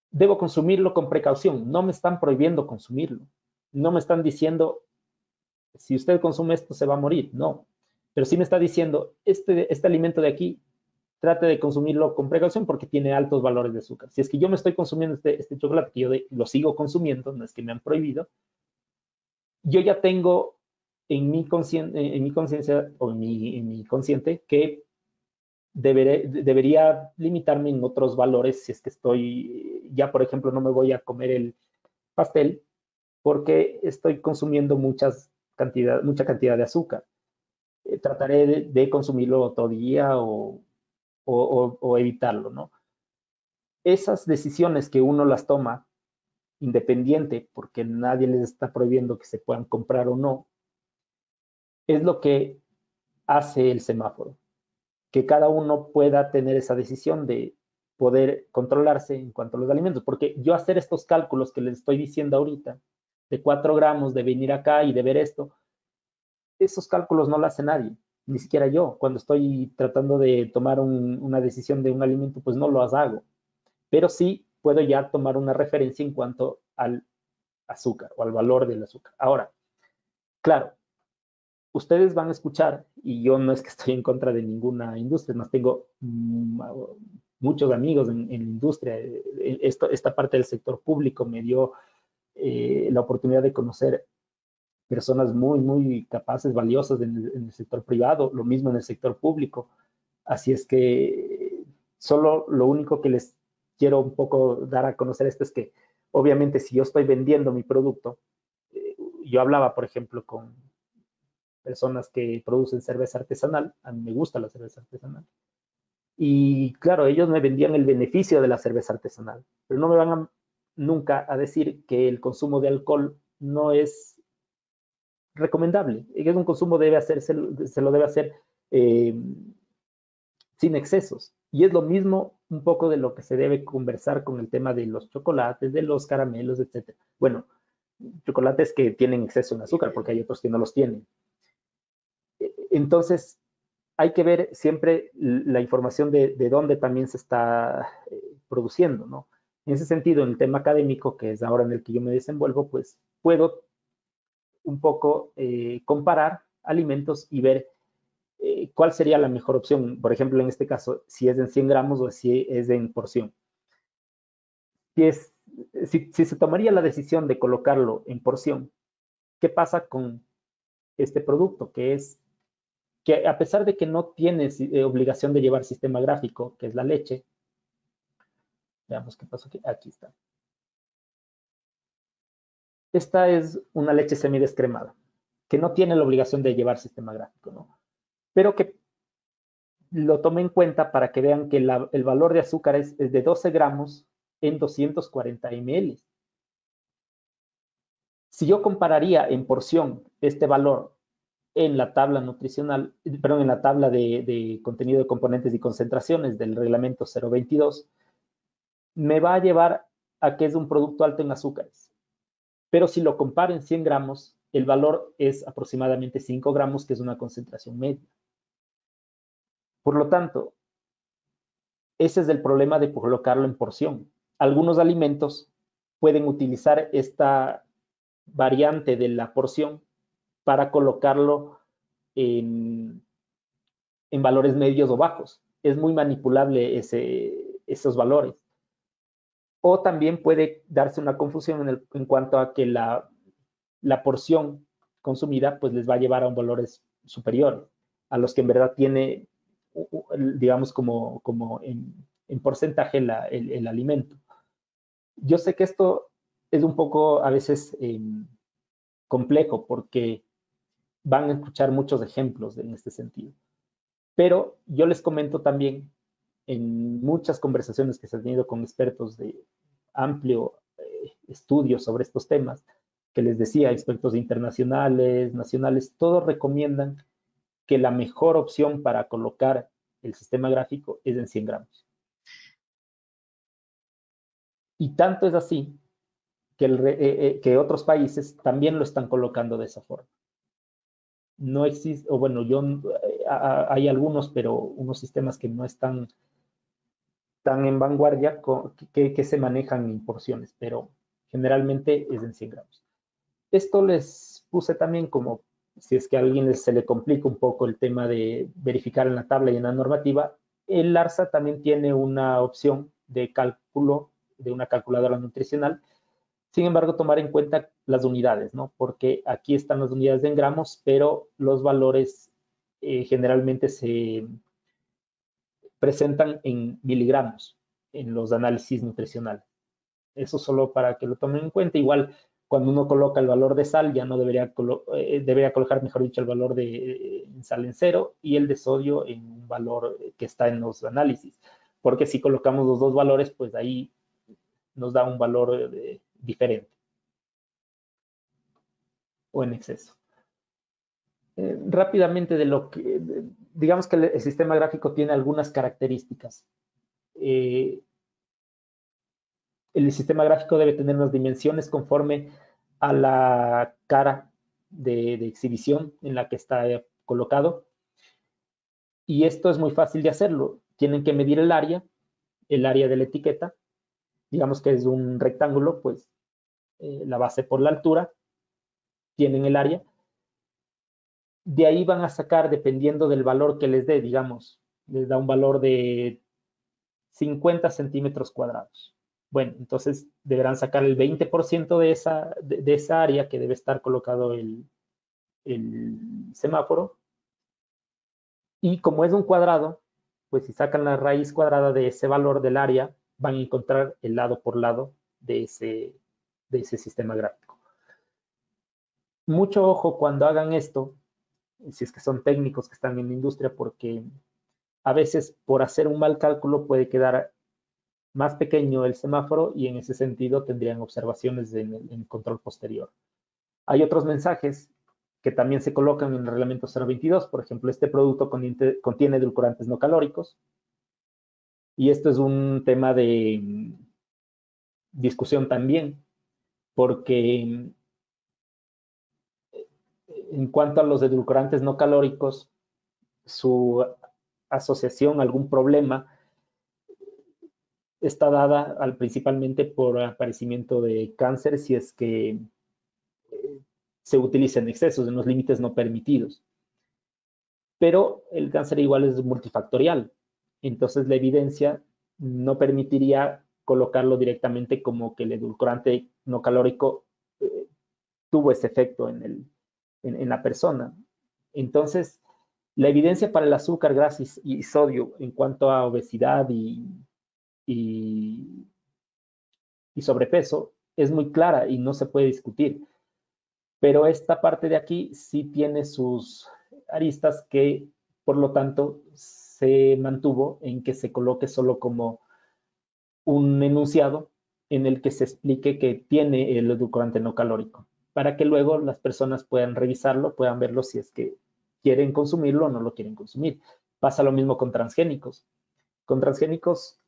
debo consumirlo con precaución. No me están prohibiendo consumirlo. No me están diciendo, si usted consume esto se va a morir. No. Pero sí me está diciendo, este alimento de aquí, trate de consumirlo con precaución porque tiene altos valores de azúcar. Si es que yo me estoy consumiendo este chocolate, que yo lo sigo consumiendo, no es que me han prohibido, yo ya tengo en mi conciencia o en mi consciente que debería limitarme en otros valores si es que ya por ejemplo, no me voy a comer el pastel porque estoy consumiendo mucha cantidad de azúcar. Trataré de consumirlo otro día o evitarlo, ¿no? Esas decisiones que uno las toma independiente, porque nadie les está prohibiendo que se puedan comprar o no, es lo que hace el semáforo, que cada uno pueda tener esa decisión de poder controlarse en cuanto a los alimentos, porque yo hacer estos cálculos que les estoy diciendo ahorita, de 4 gramos, de venir acá y de ver esto, esos cálculos no lo hace nadie, ni siquiera yo. Cuando estoy tratando de tomar una decisión de un alimento, pues no lo hago, pero sí puedo ya tomar una referencia en cuanto al azúcar o al valor del azúcar. Ahora, claro, ustedes van a escuchar, y yo no es que estoy en contra de ninguna industria, más tengo muchos amigos en la industria. Esta parte del sector público me dio la oportunidad de conocer personas muy, muy capaces, valiosas en el sector privado, lo mismo en el sector público. Así es que solo lo único que les quiero un poco dar a conocer esto es que, obviamente, si yo estoy vendiendo mi producto, yo hablaba, por ejemplo, con personas que producen cerveza artesanal, a mí me gusta la cerveza artesanal, y claro, ellos me vendían el beneficio de la cerveza artesanal, pero no me van nunca a decir que el consumo de alcohol no es recomendable, que un consumo se lo debe hacer sin excesos. Y es lo mismo un poco de lo que se debe conversar con el tema de los chocolates, de los caramelos, etcétera. Bueno, chocolates que tienen exceso en azúcar, porque hay otros que no los tienen. Entonces, hay que ver siempre la información de dónde también se está produciendo, ¿no? En ese sentido, en el tema académico, que es ahora en el que yo me desenvuelvo, pues puedo un poco comparar alimentos y ver cuál sería la mejor opción. Por ejemplo, en este caso, si es en 100 gramos o si es en porción. Si, es, si se tomaría la decisión de colocarlo en porción, ¿qué pasa con este producto? Que es que a pesar de que no tienes obligación de llevar sistema gráfico, que es la leche, veamos qué pasó aquí, aquí está. Esta es una leche semidescremada, que no tiene la obligación de llevar sistema gráfico, ¿no? Pero que lo tomé en cuenta para que vean que el valor de azúcar es de 12 gramos en 240 ml. Si yo compararía en porción este valor en la tabla nutricional, perdón, en la tabla de contenido de componentes y concentraciones del reglamento 022, me va a llevar a que es un producto alto en azúcares. Pero si lo comparo en 100 gramos, el valor es aproximadamente 5 gramos, que es una concentración media. Por lo tanto, ese es el problema de colocarlo en porción. Algunos alimentos pueden utilizar esta variante de la porción para colocarlo en valores medios o bajos. Es muy manipulable esos valores. O también puede darse una confusión en cuanto a que la porción consumida pues les va a llevar a un valores superiores a los que en verdad tiene, digamos, como en porcentaje el alimento. Yo sé que esto es un poco a veces complejo porque van a escuchar muchos ejemplos en este sentido. Pero yo les comento también en muchas conversaciones que se han tenido con expertos de amplio estudio sobre estos temas, que les decía, expertos internacionales, nacionales, todos recomiendan que la mejor opción para colocar el sistema gráfico es en 100 gramos. Y tanto es así que otros países también lo están colocando de esa forma. No existe, o bueno, hay algunos, pero unos sistemas que no están tan en vanguardia que se manejan en porciones, pero generalmente es en 100 gramos. Esto les puse también como, si es que a alguien se le complica un poco el tema de verificar en la tabla y en la normativa, el ARSA también tiene una opción de cálculo de una calculadora nutricional. Sin embargo, tomar en cuenta las unidades, ¿no? Porque aquí están las unidades en gramos, pero los valores generalmente se presentan en miligramos en los análisis nutricionales. Eso solo para que lo tomen en cuenta. Igual, cuando uno coloca el valor de sal, ya no debería colocar, mejor dicho, el valor de sal en cero y el de sodio en un valor que está en los análisis. Porque si colocamos los dos valores, pues ahí nos da un valor diferente o en exceso. Rápidamente digamos que el sistema gráfico tiene algunas características. El sistema gráfico debe tener unas dimensiones conforme a la cara de exhibición en la que está colocado. Y esto es muy fácil de hacerlo. Tienen que medir el área de la etiqueta. Digamos que es un rectángulo, pues la base por la altura. Tienen el área. De ahí van a sacar, dependiendo del valor que les dé, digamos, les da un valor de 50 centímetros cuadrados. Bueno, entonces deberán sacar el 20% de esa área que debe estar colocado el semáforo. Y como es un cuadrado, pues si sacan la raíz cuadrada de ese valor del área, van a encontrar el lado por lado de ese sistema gráfico. Mucho ojo cuando hagan esto, si es que son técnicos que están en la industria, porque a veces por hacer un mal cálculo puede quedar más pequeño el semáforo y en ese sentido tendrían observaciones en el control posterior. Hay otros mensajes que también se colocan en el reglamento 022, por ejemplo, este producto contiene edulcorantes no calóricos. Y esto es un tema de discusión también, porque en cuanto a los edulcorantes no calóricos, su asociación a algún problema está dada principalmente por aparecimiento de cáncer si es que se utiliza en excesos, en los límites no permitidos. Pero el cáncer igual es multifactorial, entonces la evidencia no permitiría colocarlo directamente como que el edulcorante no calórico tuvo ese efecto en la persona. Entonces, la evidencia para el azúcar, grasa y sodio en cuanto a obesidad y sobrepeso es muy clara y no se puede discutir. Pero esta parte de aquí sí tiene sus aristas que, por lo tanto, se mantuvo en que se coloque solo como un enunciado en el que se explique que tiene el edulcorante no calórico, para que luego las personas puedan revisarlo, puedan verlo si es que quieren consumirlo o no lo quieren consumir. Pasa lo mismo con transgénicos. Con transgénicos,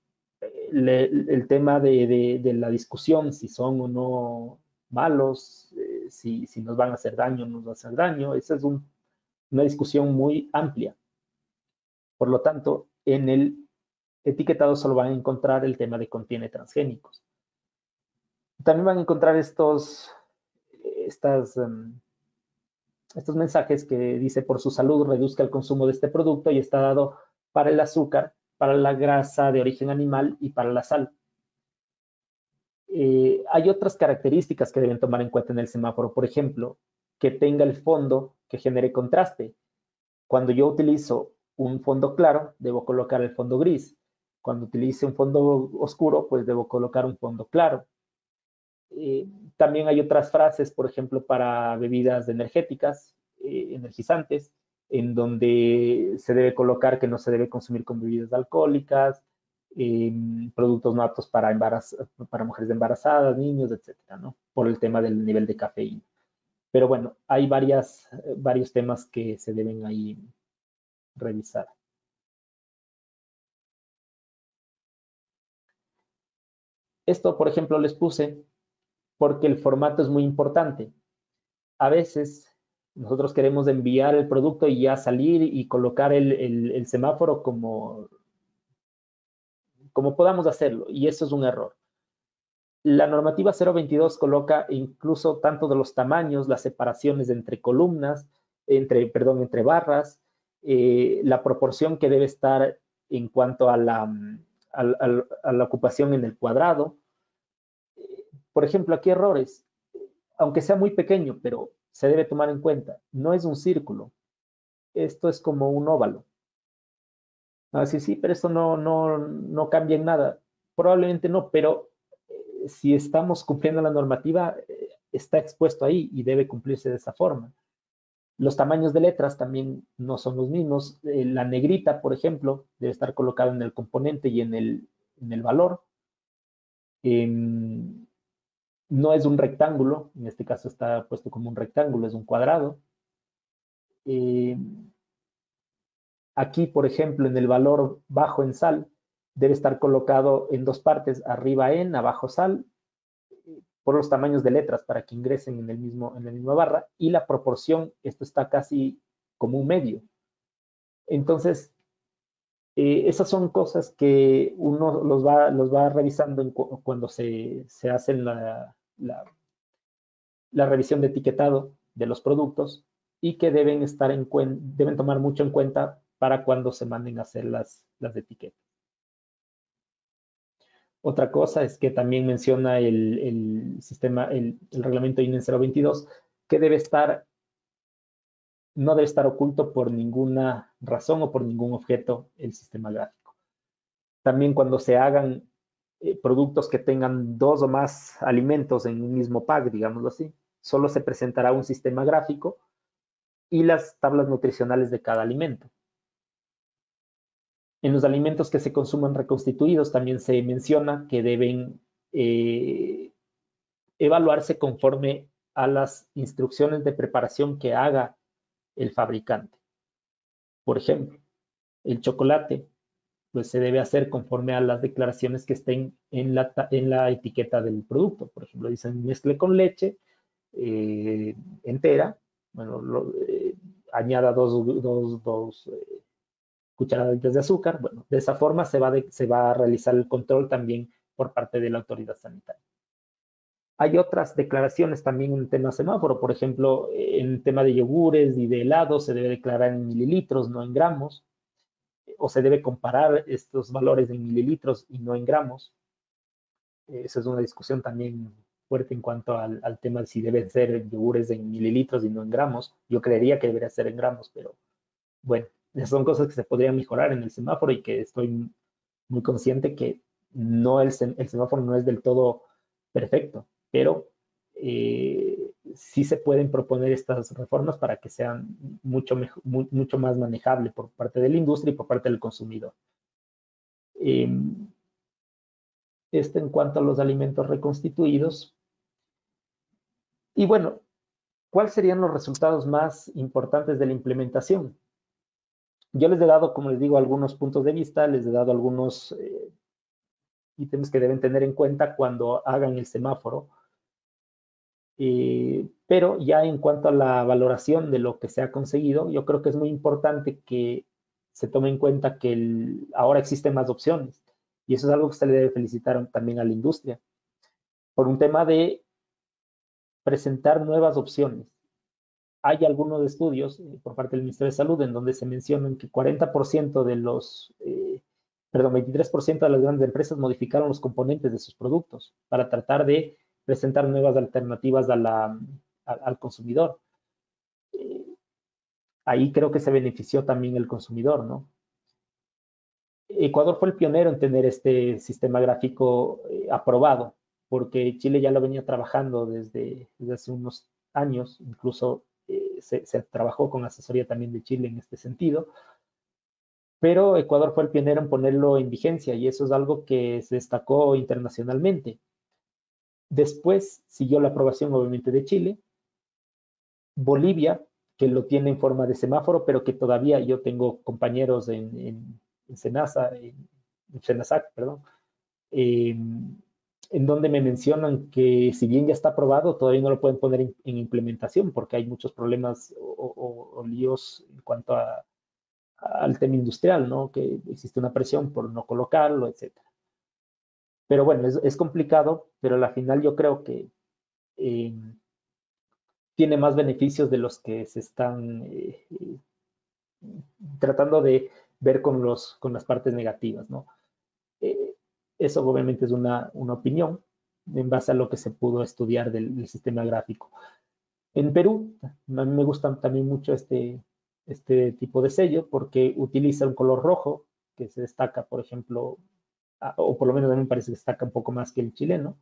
el tema de la discusión, si son o no malos, si nos van a hacer daño o no nos va a hacer daño, esa es una discusión muy amplia. Por lo tanto, en el etiquetado solo van a encontrar el tema de contiene transgénicos. También van a encontrar estos mensajes que dice por su salud reduzca el consumo de este producto y está dado para el azúcar, para la grasa de origen animal y para la sal. Hay otras características que deben tomar en cuenta en el semáforo, por ejemplo, que tenga el fondo que genere contraste. Cuando yo utilizo un fondo claro, debo colocar el fondo gris. Cuando utilice un fondo oscuro, pues debo colocar un fondo claro. También hay otras frases, por ejemplo, para bebidas energéticas, energizantes, en donde se debe colocar que no se debe consumir con bebidas alcohólicas, productos no aptos para mujeres embarazadas, niños, etcétera, ¿no? Por el tema del nivel de cafeína. Pero bueno, hay varios temas que se deben ahí revisar. Esto, por ejemplo, les puse porque el formato es muy importante. A veces nosotros queremos enviar el producto y ya salir y colocar el semáforo como podamos hacerlo, y eso es un error. La normativa 022 coloca incluso tanto de los tamaños, las separaciones entre columnas, entre barras, la proporción que debe estar en cuanto a la ocupación en el cuadrado. Por ejemplo, aquí errores, aunque sea muy pequeño, pero se debe tomar en cuenta. No es un círculo, esto es como un óvalo. Así sí, pero esto no cambia en nada. Probablemente no, pero si estamos cumpliendo la normativa, está expuesto ahí y debe cumplirse de esa forma. Los tamaños de letras también no son los mismos. La negrita, por ejemplo, debe estar colocada en el componente y en el valor. No es un rectángulo, en este caso está puesto como un rectángulo, es un cuadrado. Aquí, por ejemplo, en el valor bajo en sal, debe estar colocado en dos partes, arriba en, abajo sal, por los tamaños de letras para que ingresen en la misma barra, y la proporción, esto está casi como un medio. Entonces, esas son cosas que uno los va revisando cuando se hace la revisión de etiquetado de los productos y que deben tomar mucho en cuenta para cuando se manden a hacer las etiquetas. Otra cosa es que también menciona el reglamento INE 022, que no debe estar oculto por ninguna razón o por ningún objeto el sistema gráfico. También cuando se hagan productos que tengan dos o más alimentos en un mismo pack, digámoslo así, solo se presentará un sistema gráfico y las tablas nutricionales de cada alimento. En los alimentos que se consuman reconstituidos también se menciona que deben evaluarse conforme a las instrucciones de preparación que haga el fabricante. Por ejemplo, el chocolate pues se debe hacer conforme a las declaraciones que estén en la etiqueta del producto. Por ejemplo, dicen mezcle con leche entera, bueno, añada dos cucharaditas de azúcar. Bueno, de esa forma se va a realizar el control también por parte de la autoridad sanitaria. Hay otras declaraciones también en el tema semáforo, por ejemplo, en el tema de yogures y de helados se debe declarar en mililitros, no en gramos, o se debe comparar estos valores en mililitros y no en gramos. Esa es una discusión también fuerte en cuanto al tema de si deben ser yogures en mililitros y no en gramos. Yo creería que debería ser en gramos, pero bueno, esas son cosas que se podrían mejorar en el semáforo y que estoy muy consciente que no el semáforo no es del todo perfecto, pero sí se pueden proponer estas reformas para que sean mucho más manejable por parte de la industria y por parte del consumidor. Esto en cuanto a los alimentos reconstituidos. Y bueno, ¿cuáles serían los resultados más importantes de la implementación? Yo les he dado, como les digo, algunos puntos de vista, les he dado algunos ítems que deben tener en cuenta cuando hagan el semáforo. Pero ya en cuanto a la valoración de lo que se ha conseguido, yo creo que es muy importante que se tome en cuenta que ahora existen más opciones. Y eso es algo que se le debe felicitar también a la industria. Por un tema de presentar nuevas opciones. Hay algunos estudios por parte del Ministerio de Salud en donde se mencionan que 40% de los, 23% de las grandes empresas modificaron los componentes de sus productos para tratar de presentar nuevas alternativas al consumidor. Ahí creo que se benefició también el consumidor, ¿no? Ecuador fue el pionero en tener este sistema gráfico aprobado, porque Chile ya lo venía trabajando desde hace unos años, incluso se trabajó con asesoría también de Chile en este sentido, pero Ecuador fue el pionero en ponerlo en vigencia y eso es algo que se destacó internacionalmente. Después siguió la aprobación obviamente de Chile, Bolivia, que lo tiene en forma de semáforo, pero que todavía yo tengo compañeros en Senasa, en Senasac, perdón, en donde me mencionan que si bien ya está aprobado, todavía no lo pueden poner en implementación porque hay muchos problemas o líos en cuanto al tema industrial, ¿no? Que existe una presión por no colocarlo, etcétera. Pero bueno, es complicado, pero al final yo creo que eh, tiene más beneficios de los que se están tratando de ver con las partes negativas, ¿no? Eh, Eso obviamente es una opinión en base a lo que se pudo estudiar del sistema gráfico. En Perú, a mí me gusta también mucho este tipo de sello porque utiliza un color rojo que se destaca, por ejemplo, o por lo menos a mí me parece que destaca un poco más que el chileno,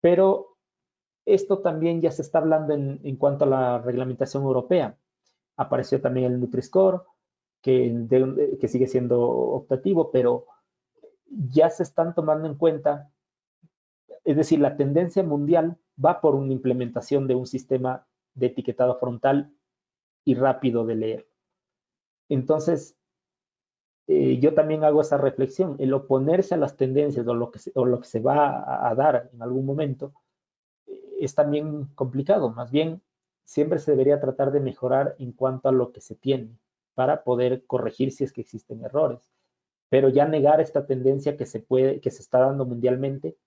pero esto también ya se está hablando en cuanto a la reglamentación europea. Apareció también el Nutri-Score, que sigue siendo optativo, pero ya se están tomando en cuenta, es decir, la tendencia mundial va por una implementación de un sistema de etiquetado frontal y rápido de leer. Entonces, yo también hago esa reflexión, el oponerse a las tendencias o lo que se va a dar en algún momento es también complicado, más bien siempre se debería tratar de mejorar en cuanto a lo que se tiene para poder corregir si es que existen errores. Pero ya negar esta tendencia que se está dando mundialmente,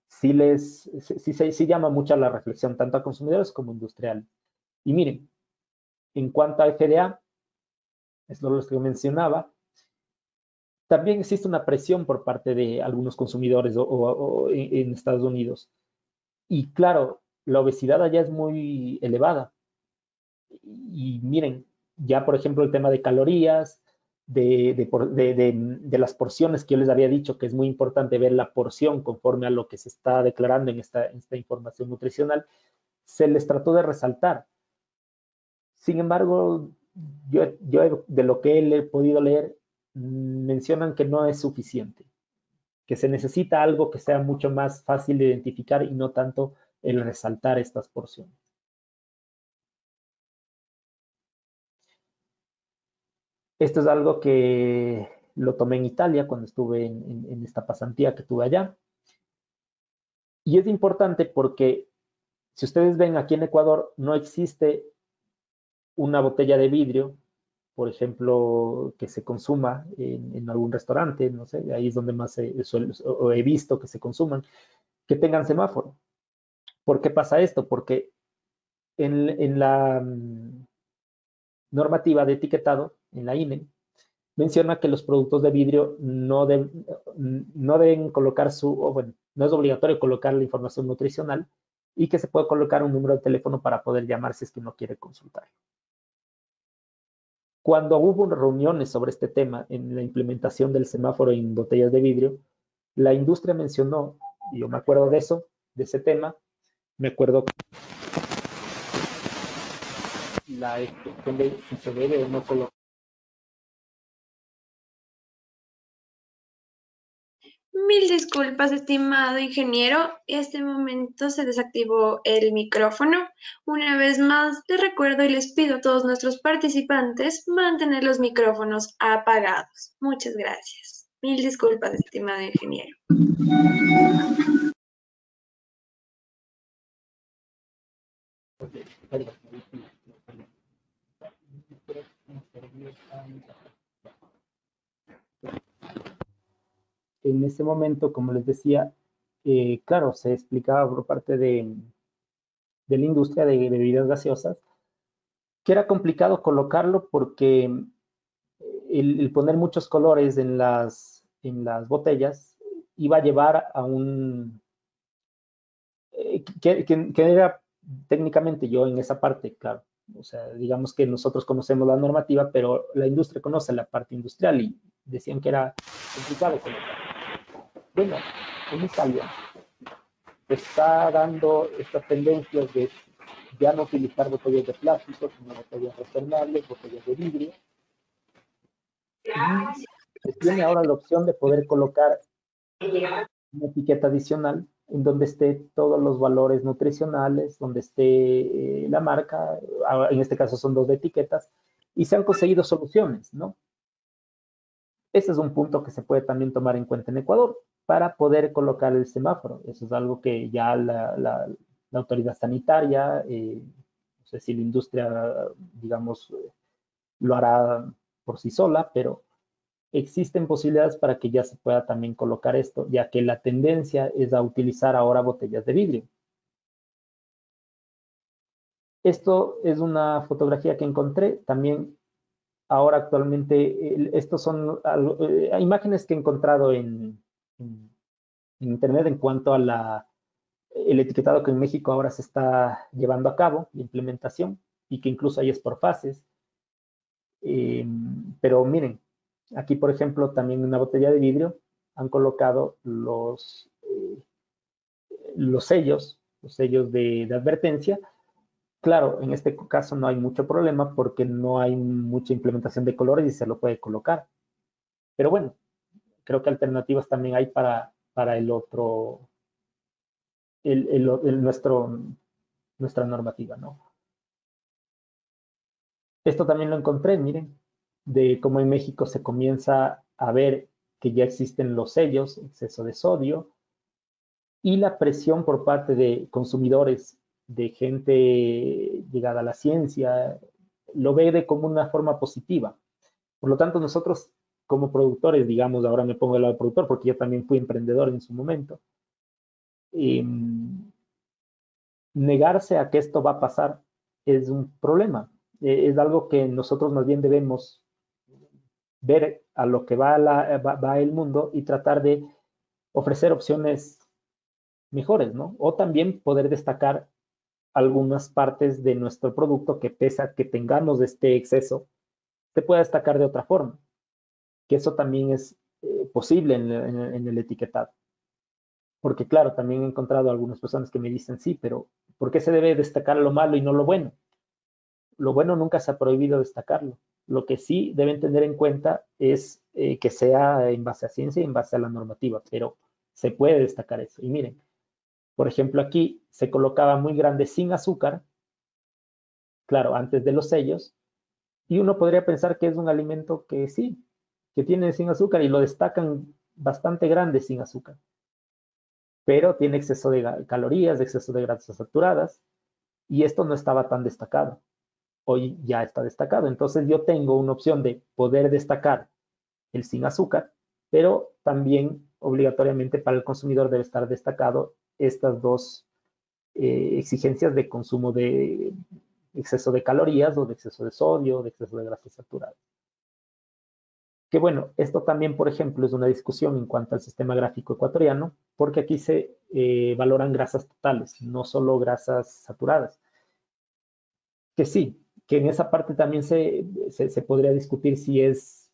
sí llama mucho a la reflexión, tanto a consumidores como industriales. Y miren, en cuanto a FDA, es lo que mencionaba, también existe una presión por parte de algunos consumidores o en Estados Unidos. Y claro, la obesidad allá es muy elevada. Y miren, ya por ejemplo el tema de calorías, de las porciones que yo les había dicho, que es muy importante ver la porción conforme a lo que se está declarando en esta información nutricional, se les trató de resaltar. Sin embargo, yo de lo que he podido leer, mencionan que no es suficiente, que se necesita algo que sea mucho más fácil de identificar y no tanto el resaltar estas porciones. Esto es algo que Lo tomé en Italia cuando estuve en esta pasantía que tuve allá. Y es importante porque si ustedes ven aquí en Ecuador, no existe una botella de vidrio, por ejemplo, que se consuma en algún restaurante, no sé, ahí es donde más o he visto que se consuman, que tengan semáforo. ¿Por qué pasa esto? Porque en la normativa de etiquetado, en la INE, menciona que los productos de vidrio no deben colocar o bueno, no es obligatorio colocar la información nutricional y que se puede colocar un número de teléfono para poder llamar si es que no quiere consultar. Cuando hubo reuniones sobre este tema en la implementación del semáforo en botellas de vidrio, la industria mencionó, y yo me acuerdo de eso, de ese tema, me acuerdo la excepción de si se debe o no colocar. Mil disculpas, estimado ingeniero. Este momento se desactivó el micrófono. Una vez más, les recuerdo y les pido a todos nuestros participantes mantener los micrófonos apagados. Muchas gracias. Mil disculpas, estimado ingeniero. En ese momento, como les decía, claro, se explicaba por parte de la industria de bebidas gaseosas que era complicado colocarlo porque el poner muchos colores en las botellas iba a llevar a que era técnicamente yo en esa parte, claro. O sea, digamos que nosotros conocemos la normativa, pero la industria conoce la parte industrial y decían que era complicado colocar. Bueno, en Italia está dando esta tendencia de ya no utilizar botellas de plástico, sino botellas retornables, botellas de vidrio. Y se tiene ahora la opción de poder colocar una etiqueta adicional en donde esté todos los valores nutricionales, donde esté la marca, en este caso son dos etiquetas, y se han conseguido soluciones, ¿no? Ese es un punto que se puede también tomar en cuenta en Ecuador para poder colocar el semáforo. Eso es algo que ya la autoridad sanitaria, no sé si la industria, digamos, lo hará por sí sola, pero existen posibilidades para que ya se pueda también colocar esto, ya que la tendencia es a utilizar ahora botellas de vidrio. Esto es una fotografía que encontré. También ahora actualmente, estos son imágenes que he encontrado en Internet en cuanto a el etiquetado que en México ahora se está llevando a cabo, la implementación, y que incluso ahí es por fases. Pero miren, aquí por ejemplo también en una botella de vidrio han colocado los sellos de advertencia. Claro, en este caso no hay mucho problema porque no hay mucha implementación de colores y se lo puede colocar. Pero bueno, creo que alternativas también hay para el otro, nuestra normativa, ¿no? Esto también lo encontré, miren, de cómo en México se comienza a ver que ya existen los sellos, exceso de sodio, y la presión por parte de consumidores, de gente llegada a la ciencia, lo ve de como una forma positiva. Por lo tanto, nosotros como productores, digamos, ahora me pongo del lado del productor porque yo también fui emprendedor en su momento, eh, negarse a que esto va a pasar es un problema. Es algo que nosotros más bien debemos ver a lo que va el mundo y tratar de ofrecer opciones mejores, ¿no? O también poder destacar algunas partes de nuestro producto que pese a que tengamos este exceso, se pueda destacar de otra forma, que eso también es posible en el etiquetado. Porque claro, también he encontrado algunas personas que me dicen, sí, pero ¿por qué se debe destacar lo malo y no lo bueno? Lo bueno nunca se ha prohibido destacarlo. Lo que sí deben tener en cuenta es que sea en base a ciencia y en base a la normativa, pero se puede destacar eso. Y miren, por ejemplo, aquí se colocaba muy grande sin azúcar, claro, antes de los sellos, y uno podría pensar que es un alimento que sí, que tiene sin azúcar y lo destacan bastante grande sin azúcar, pero tiene exceso de calorías, exceso de grasas saturadas, y esto no estaba tan destacado. Hoy ya está destacado. Entonces yo tengo una opción de poder destacar el sin azúcar, pero también obligatoriamente para el consumidor debe estar destacado estas dos exigencias de consumo de exceso de calorías o de exceso de sodio, de exceso de grasas saturadas. Que bueno, esto también, por ejemplo, es una discusión en cuanto al sistema gráfico ecuatoriano, porque aquí se valoran grasas totales, no solo grasas saturadas. Que sí, que en esa parte también se podría discutir si es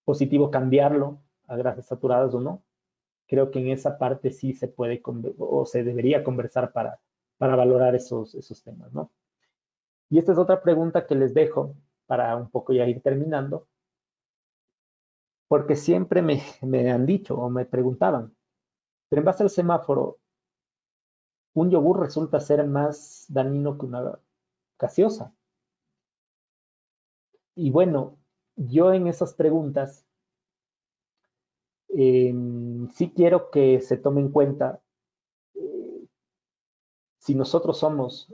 positivo cambiarlo a grasas saturadas o no. Creo que en esa parte sí se puede o se debería conversar para valorar esos temas, ¿no? Y esta es otra pregunta que les dejo para un poco ya ir terminando, porque siempre me han dicho o me preguntaban, pero en base al semáforo, un yogur resulta ser más dañino que una gaseosa. Y bueno, yo en esas preguntas sí quiero que se tome en cuenta si nosotros somos,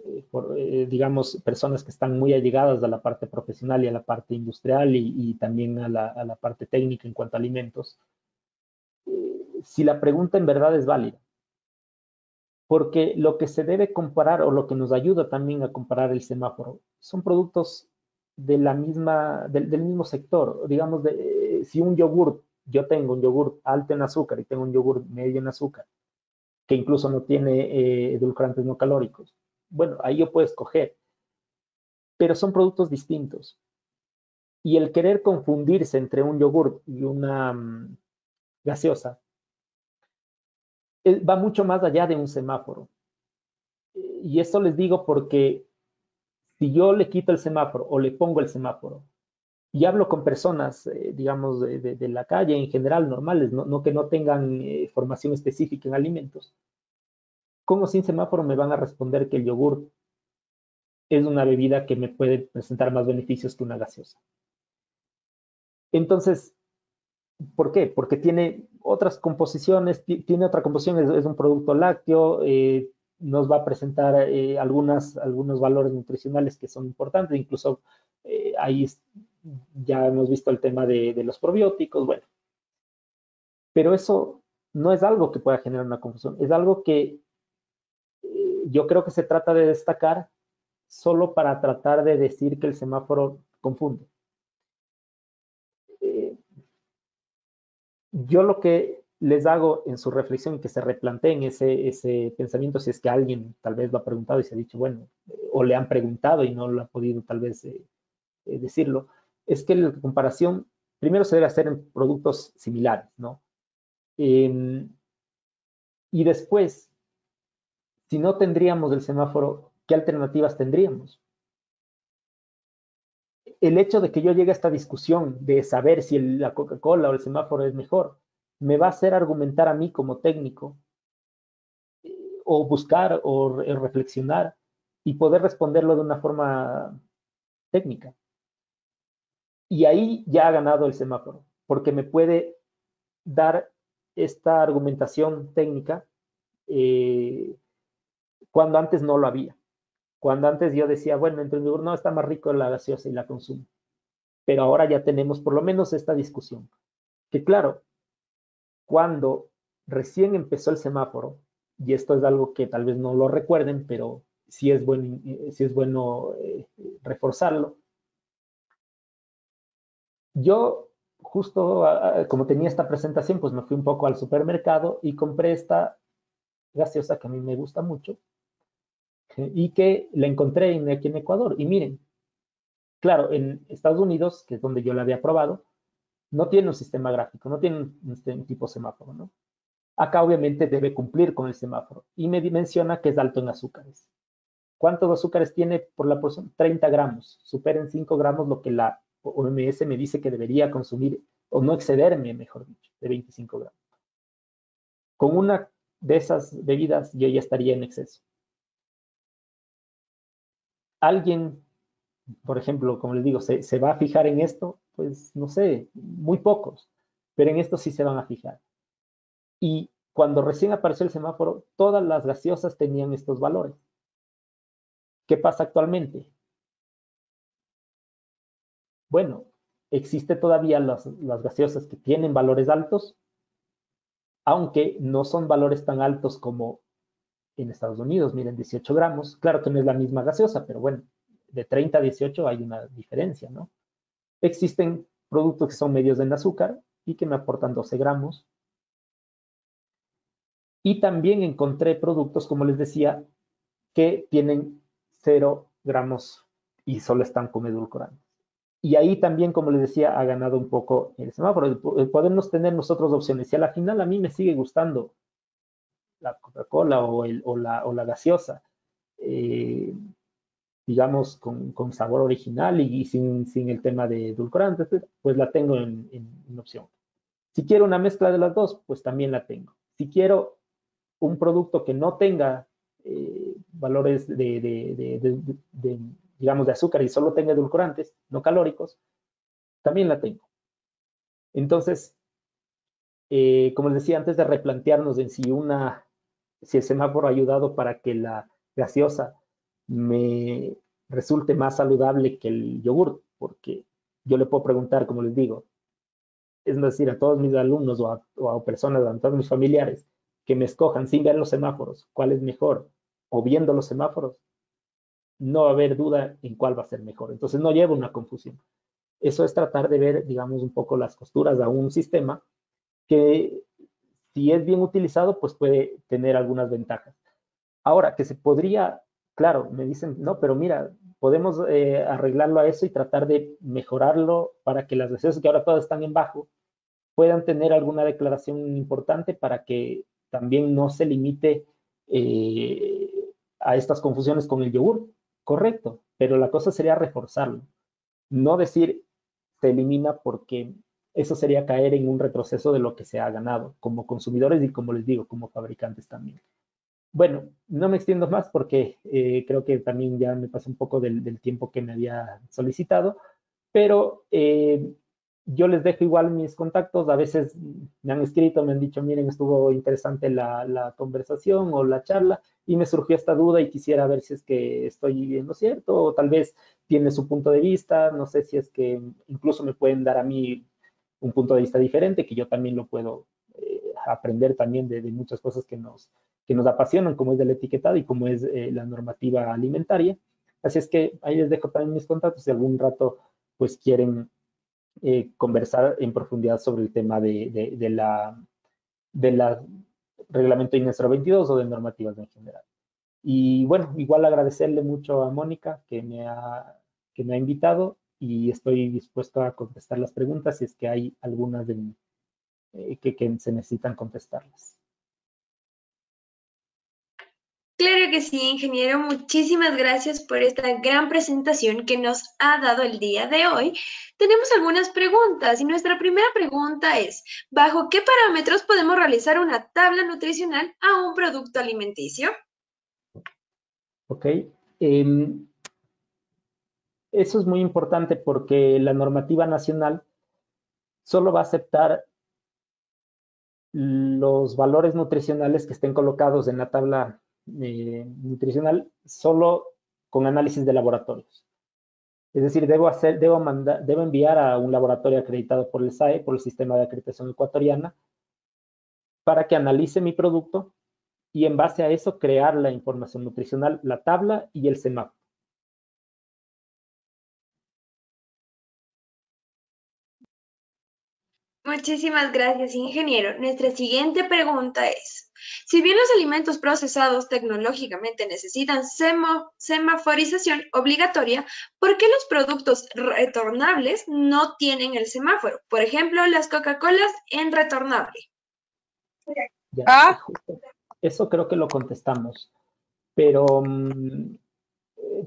digamos, personas que están muy allegadas a la parte profesional y a la parte industrial y también a la parte técnica en cuanto a alimentos, si la pregunta en verdad es válida. Porque lo que se debe comparar o lo que nos ayuda también a comparar el semáforo son productos de del mismo sector. Digamos, si un yogur, yo tengo un yogur alto en azúcar y tengo un yogur medio en azúcar, que incluso no tiene edulcorantes no calóricos. Bueno, ahí yo puedo escoger, pero son productos distintos. Y el querer confundirse entre un yogur y una gaseosa va mucho más allá de un semáforo. Y esto les digo porque si yo le quito el semáforo o le pongo el semáforo y hablo con personas, digamos, de la calle en general, normales, no que no tengan formación específica en alimentos, con o sin semáforo me van a responder que el yogur es una bebida que me puede presentar más beneficios que una gaseosa. Entonces, ¿por qué? Porque tiene otras composiciones, tiene otra composición, es un producto lácteo, nos va a presentar algunos valores nutricionales que son importantes, incluso ahí ya hemos visto el tema de los probióticos, bueno, pero eso no es algo que pueda generar una confusión, es algo que yo creo que se trata de destacar solo para tratar de decir que el semáforo confunde. Yo lo que les hago en su reflexión, que se replanteen ese pensamiento, si es que alguien tal vez lo ha preguntado y se ha dicho, bueno, o le han preguntado y no lo ha podido tal vez decirlo, es que la comparación primero se debe hacer en productos similares, ¿no? Y después, si no tendríamos el semáforo, ¿qué alternativas tendríamos? El hecho de que yo llegue a esta discusión de saber si la Coca-Cola o el semáforo es mejor, me va a hacer argumentar a mí como técnico o buscar o reflexionar y poder responderlo de una forma técnica. Y ahí ya ha ganado el semáforo, porque me puede dar esta argumentación técnica cuando antes no lo había. Cuando antes yo decía, bueno, entre el yogur no está más rico la gaseosa y la consumo. Pero ahora ya tenemos por lo menos esta discusión. Que claro, cuando recién empezó el semáforo, y esto es algo que tal vez no lo recuerden, pero sí es bueno reforzarlo. Yo justo como tenía esta presentación, pues me fui un poco al supermercado y compré esta gaseosa que a mí me gusta mucho y que la encontré aquí en Ecuador. Y miren, claro, en Estados Unidos, que es donde yo la había probado, no tiene un sistema gráfico, no tiene un tipo semáforo, ¿no? Acá obviamente debe cumplir con el semáforo y me menciona que es alto en azúcares. ¿Cuántos azúcares tiene por la porción? 30 gramos. Supera en 5 gramos lo que la OMS me dice que debería consumir, o no excederme, mejor dicho, de 25 gramos. Con una de esas bebidas yo ya estaría en exceso. Alguien por ejemplo, como les digo, ¿se va a fijar en esto? Pues no sé, muy pocos, pero en esto sí se van a fijar. Y cuando recién apareció el semáforo, todas las gaseosas tenían estos valores. ¿Qué pasa actualmente? Bueno, existe todavía las gaseosas que tienen valores altos, aunque no son valores tan altos como en Estados Unidos. Miren, 18 gramos. Claro que no es la misma gaseosa, pero bueno, de 30 a 18 hay una diferencia, ¿no? Existen productos que son medios en azúcar y que me aportan 12 gramos. Y también encontré productos, como les decía, que tienen 0 gramos y solo están con edulcorantes. Y ahí también, como les decía, ha ganado un poco el semáforo. Podemos tener nosotros opciones. Si a la final a mí me sigue gustando la Coca-Cola o la gaseosa, eh, digamos, con sabor original y sin el tema de edulcorantes, pues la tengo en opción. Si quiero una mezcla de las dos, pues también la tengo. Si quiero un producto que no tenga valores digamos, de azúcar y solo tenga edulcorantes no calóricos, también la tengo. Entonces, como les decía, antes de replantearnos en si el semáforo ha ayudado para que la gaseosa me resulte más saludable que el yogur, porque yo le puedo preguntar, como les digo, es decir, a todos mis alumnos o a personas, a todos mis familiares, que me escojan sin ver los semáforos, cuál es mejor, o viendo los semáforos, no va a haber duda en cuál va a ser mejor. Entonces no lleva una confusión. Eso es tratar de ver, digamos, un poco las costuras a un sistema que si es bien utilizado, pues puede tener algunas ventajas. Ahora, que se podría, claro, me dicen, no, pero mira, podemos arreglarlo a eso y tratar de mejorarlo para que las gaseosas que ahora todas están en bajo puedan tener alguna declaración importante para que también no se limite a estas confusiones con el yogur. Correcto, pero la cosa sería reforzarlo, no decir se elimina porque eso sería caer en un retroceso de lo que se ha ganado como consumidores y como les digo, como fabricantes también. Bueno, no me extiendo más porque creo que también ya me pasé un poco del tiempo que me había solicitado, pero yo les dejo igual mis contactos. A veces me han escrito, me han dicho, miren, estuvo interesante la conversación o la charla y me surgió esta duda y quisiera ver si es que estoy viendo cierto o tal vez tiene su punto de vista. No sé si es que incluso me pueden dar a mí un punto de vista diferente, que yo también lo puedo aprender también de muchas cosas que nos apasionan, como es del etiquetado y como es la normativa alimentaria. Así es que ahí les dejo también mis contactos si algún rato pues quieren conversar en profundidad sobre el tema de la reglamento INE 022 o de normativas en general. Y bueno, igual agradecerle mucho a Mónica que me ha invitado y estoy dispuesto a contestar las preguntas si es que hay algunas que se necesitan contestarlas. Claro que sí, ingeniero. Muchísimas gracias por esta gran presentación que nos ha dado el día de hoy. Tenemos algunas preguntas y nuestra primera pregunta es, ¿bajo qué parámetros podemos realizar una tabla nutricional a un producto alimenticio? Ok. Eso es muy importante porque la normativa nacional solo va a aceptar los valores nutricionales que estén colocados en la tabla nutricional solo con análisis de laboratorios. Es decir, debo enviar a un laboratorio acreditado por el SAE, por el Sistema de Acreditación Ecuatoriana, para que analice mi producto y en base a eso crear la información nutricional, la tabla y el semáforo. Muchísimas gracias, ingeniero. Nuestra siguiente pregunta es, si bien los alimentos procesados tecnológicamente necesitan semaforización obligatoria, ¿por qué los productos retornables no tienen el semáforo? Por ejemplo, las Coca-Colas en retornable. Ya, justo. Eso creo que lo contestamos, pero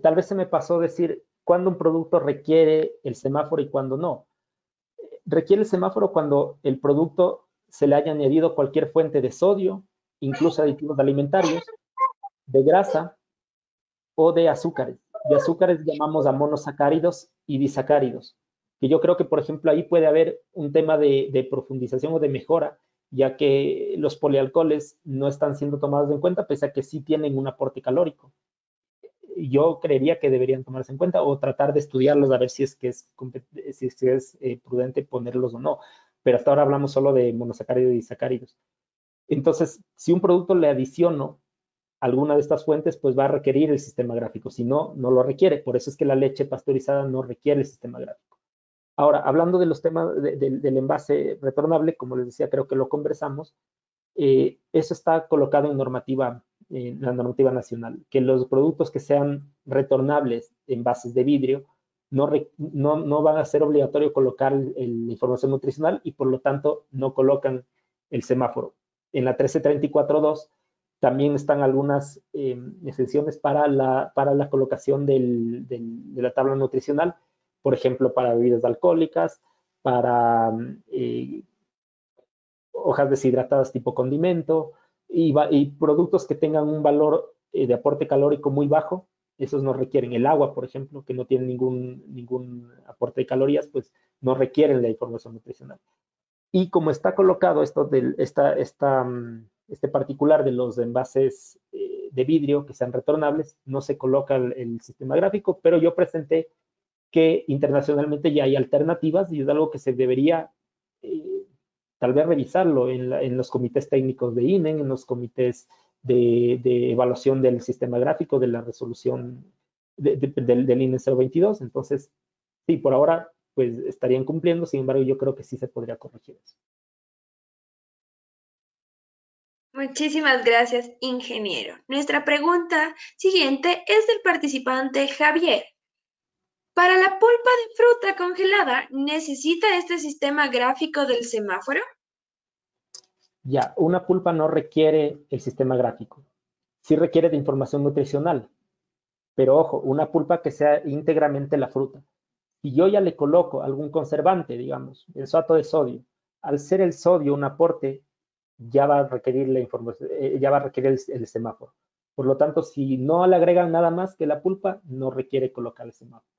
tal vez se me pasó decir cuándo un producto requiere el semáforo y cuándo no. Requiere el semáforo cuando el producto se le haya añadido cualquier fuente de sodio, incluso aditivos alimentarios, de grasa o de azúcares. y azúcares llamamos a monosacáridos y disacáridos, que yo creo que, por ejemplo, ahí puede haber un tema de profundización o de mejora, ya que los polialcoholes no están siendo tomados en cuenta, pese a que sí tienen un aporte calórico. Yo creería que deberían tomarse en cuenta o tratar de estudiarlos a ver si es que es prudente ponerlos o no. Pero hasta ahora hablamos solo de monosacáridos y disacáridos. Entonces, si un producto le adiciono alguna de estas fuentes, pues va a requerir el sistema gráfico. Si no, no lo requiere. Por eso es que la leche pasteurizada no requiere el sistema gráfico. Ahora, hablando de los temas del envase retornable, como les decía, creo que lo conversamos, eso está colocado en la normativa nacional, que los productos que sean retornables, envases de vidrio, no van a ser obligatorio colocar la información nutricional y por lo tanto no colocan el semáforo. En la 1334.2 también están algunas exenciones para la colocación de la tabla nutricional, por ejemplo, para bebidas alcohólicas, para hojas deshidratadas tipo condimento y productos que tengan un valor de aporte calórico muy bajo, esos no requieren. El agua, por ejemplo, que no tiene ningún aporte de calorías, pues no requieren la información nutricional. Y como está colocado este particular de los envases de vidrio que sean retornables, no se coloca el sistema gráfico, pero yo presenté que internacionalmente ya hay alternativas y es algo que se debería tal vez revisarlo en los comités técnicos de INEN, en los comités de evaluación del sistema gráfico, de la resolución del INE 022. Entonces, sí, por ahora, pues estarían cumpliendo, sin embargo, yo creo que sí se podría corregir eso. Muchísimas gracias, ingeniero. Nuestra pregunta siguiente es del participante Javier. Para la pulpa de fruta congelada, ¿necesita este sistema gráfico del semáforo? Ya, una pulpa no requiere el sistema gráfico. Sí requiere de información nutricional, pero ojo, una pulpa que sea íntegramente la fruta. Si yo ya le coloco algún conservante, digamos, el suato de sodio, al ser el sodio un aporte, ya va a requerir la información, ya va a requerir el semáforo. Por lo tanto, si no le agregan nada más que la pulpa, no requiere colocar el semáforo.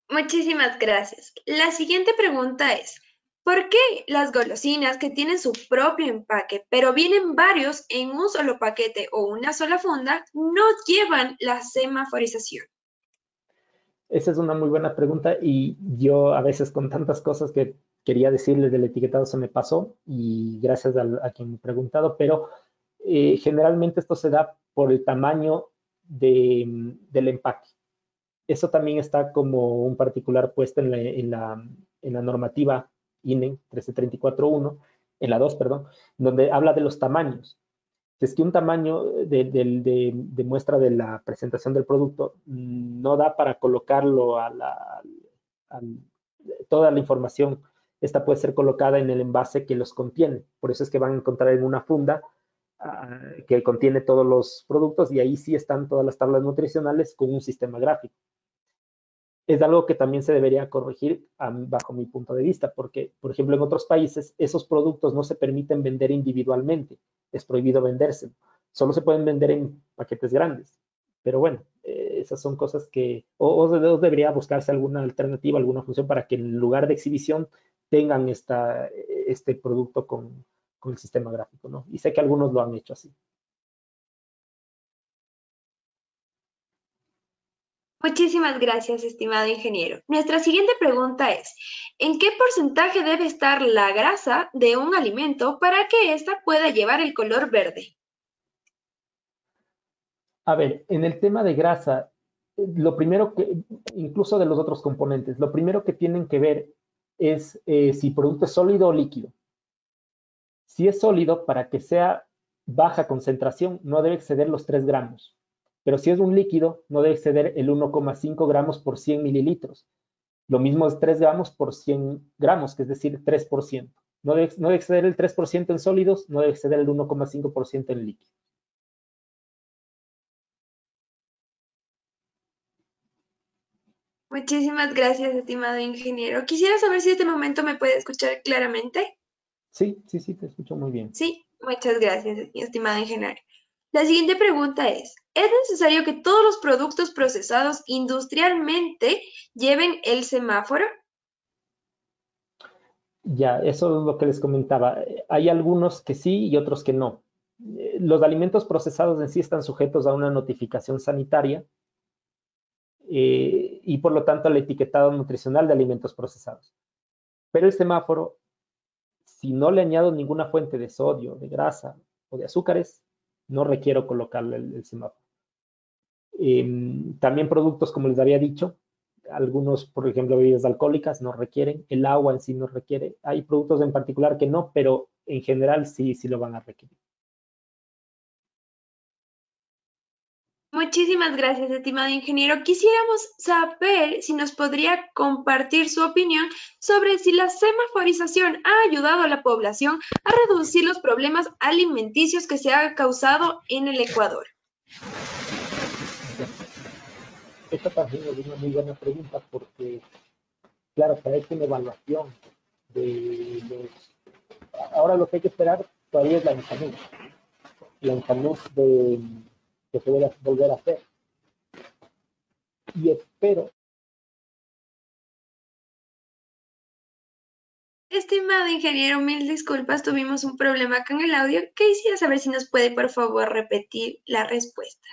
Muchísimas gracias. La siguiente pregunta es, ¿por qué las golosinas que tienen su propio empaque, pero vienen varios en un solo paquete o una sola funda, no llevan la semaforización? Esa es una muy buena pregunta y yo a veces con tantas cosas que quería decirles del etiquetado se me pasó y gracias a quien me ha preguntado, pero generalmente esto se da por el tamaño del empaque. Eso también está como un particular puesto en la normativa INE 13341, en la 2, perdón, donde habla de los tamaños. Si es que un tamaño de muestra de la presentación del producto no da para colocarlo a toda la información, esta puede ser colocada en el envase que los contiene. Por eso es que van a encontrar en una funda que contiene todos los productos y ahí sí están todas las tablas nutricionales con un sistema gráfico. Es algo que también se debería corregir bajo mi punto de vista, porque, por ejemplo, en otros países esos productos no se permiten vender individualmente, es prohibido venderse, solo se pueden vender en paquetes grandes. Pero bueno, esas son cosas que, o debería buscarse alguna alternativa, alguna función para que en lugar de exhibición tengan este producto con el sistema gráfico, ¿no? Y sé que algunos lo han hecho así. Muchísimas gracias, estimado ingeniero. Nuestra siguiente pregunta es, ¿en qué porcentaje debe estar la grasa de un alimento para que ésta pueda llevar el color verde? A ver, en el tema de grasa, lo primero que, incluso de los otros componentes, lo primero que tienen que ver es si el producto es sólido o líquido. Si es sólido, para que sea baja concentración, no debe exceder los 3 gramos. Pero si es un líquido, no debe exceder el 1,5 gramos por 100 mililitros. Lo mismo es 3 gramos por 100 gramos, que es decir, 3%. No debe exceder el 3% en sólidos, no debe exceder el 1,5% en líquidos. Muchísimas gracias, estimado ingeniero. Quisiera saber si en este momento me puede escuchar claramente. Sí, sí, sí, te escucho muy bien. Sí, muchas gracias, estimado ingeniero. La siguiente pregunta ¿es necesario que todos los productos procesados industrialmente lleven el semáforo? Ya, eso es lo que les comentaba. Hay algunos que sí y otros que no. Los alimentos procesados en sí están sujetos a una notificación sanitaria y por lo tanto al etiquetado nutricional de alimentos procesados. Pero el semáforo, si no le añado ninguna fuente de sodio, de grasa o de azúcares, no requiero colocarle el semáforo. También productos, como les había dicho, algunos, por ejemplo, bebidas alcohólicas no requieren, el agua en sí no requiere. Hay productos en particular que no, pero en general sí, sí lo van a requerir. Muchísimas gracias, estimado ingeniero. Quisiéramos saber si nos podría compartir su opinión sobre si la semaforización ha ayudado a la población a reducir los problemas alimenticios que se han causado en el Ecuador. Esta también es una muy buena pregunta porque, claro, se ha hecho una evaluación de los... Ahora lo que hay que esperar todavía es la INSANUD que se debe volver a hacer. Y espero... Estimado ingeniero, mil disculpas, tuvimos un problema con el audio. Quisiera saber si nos puede, por favor, repetir la respuesta.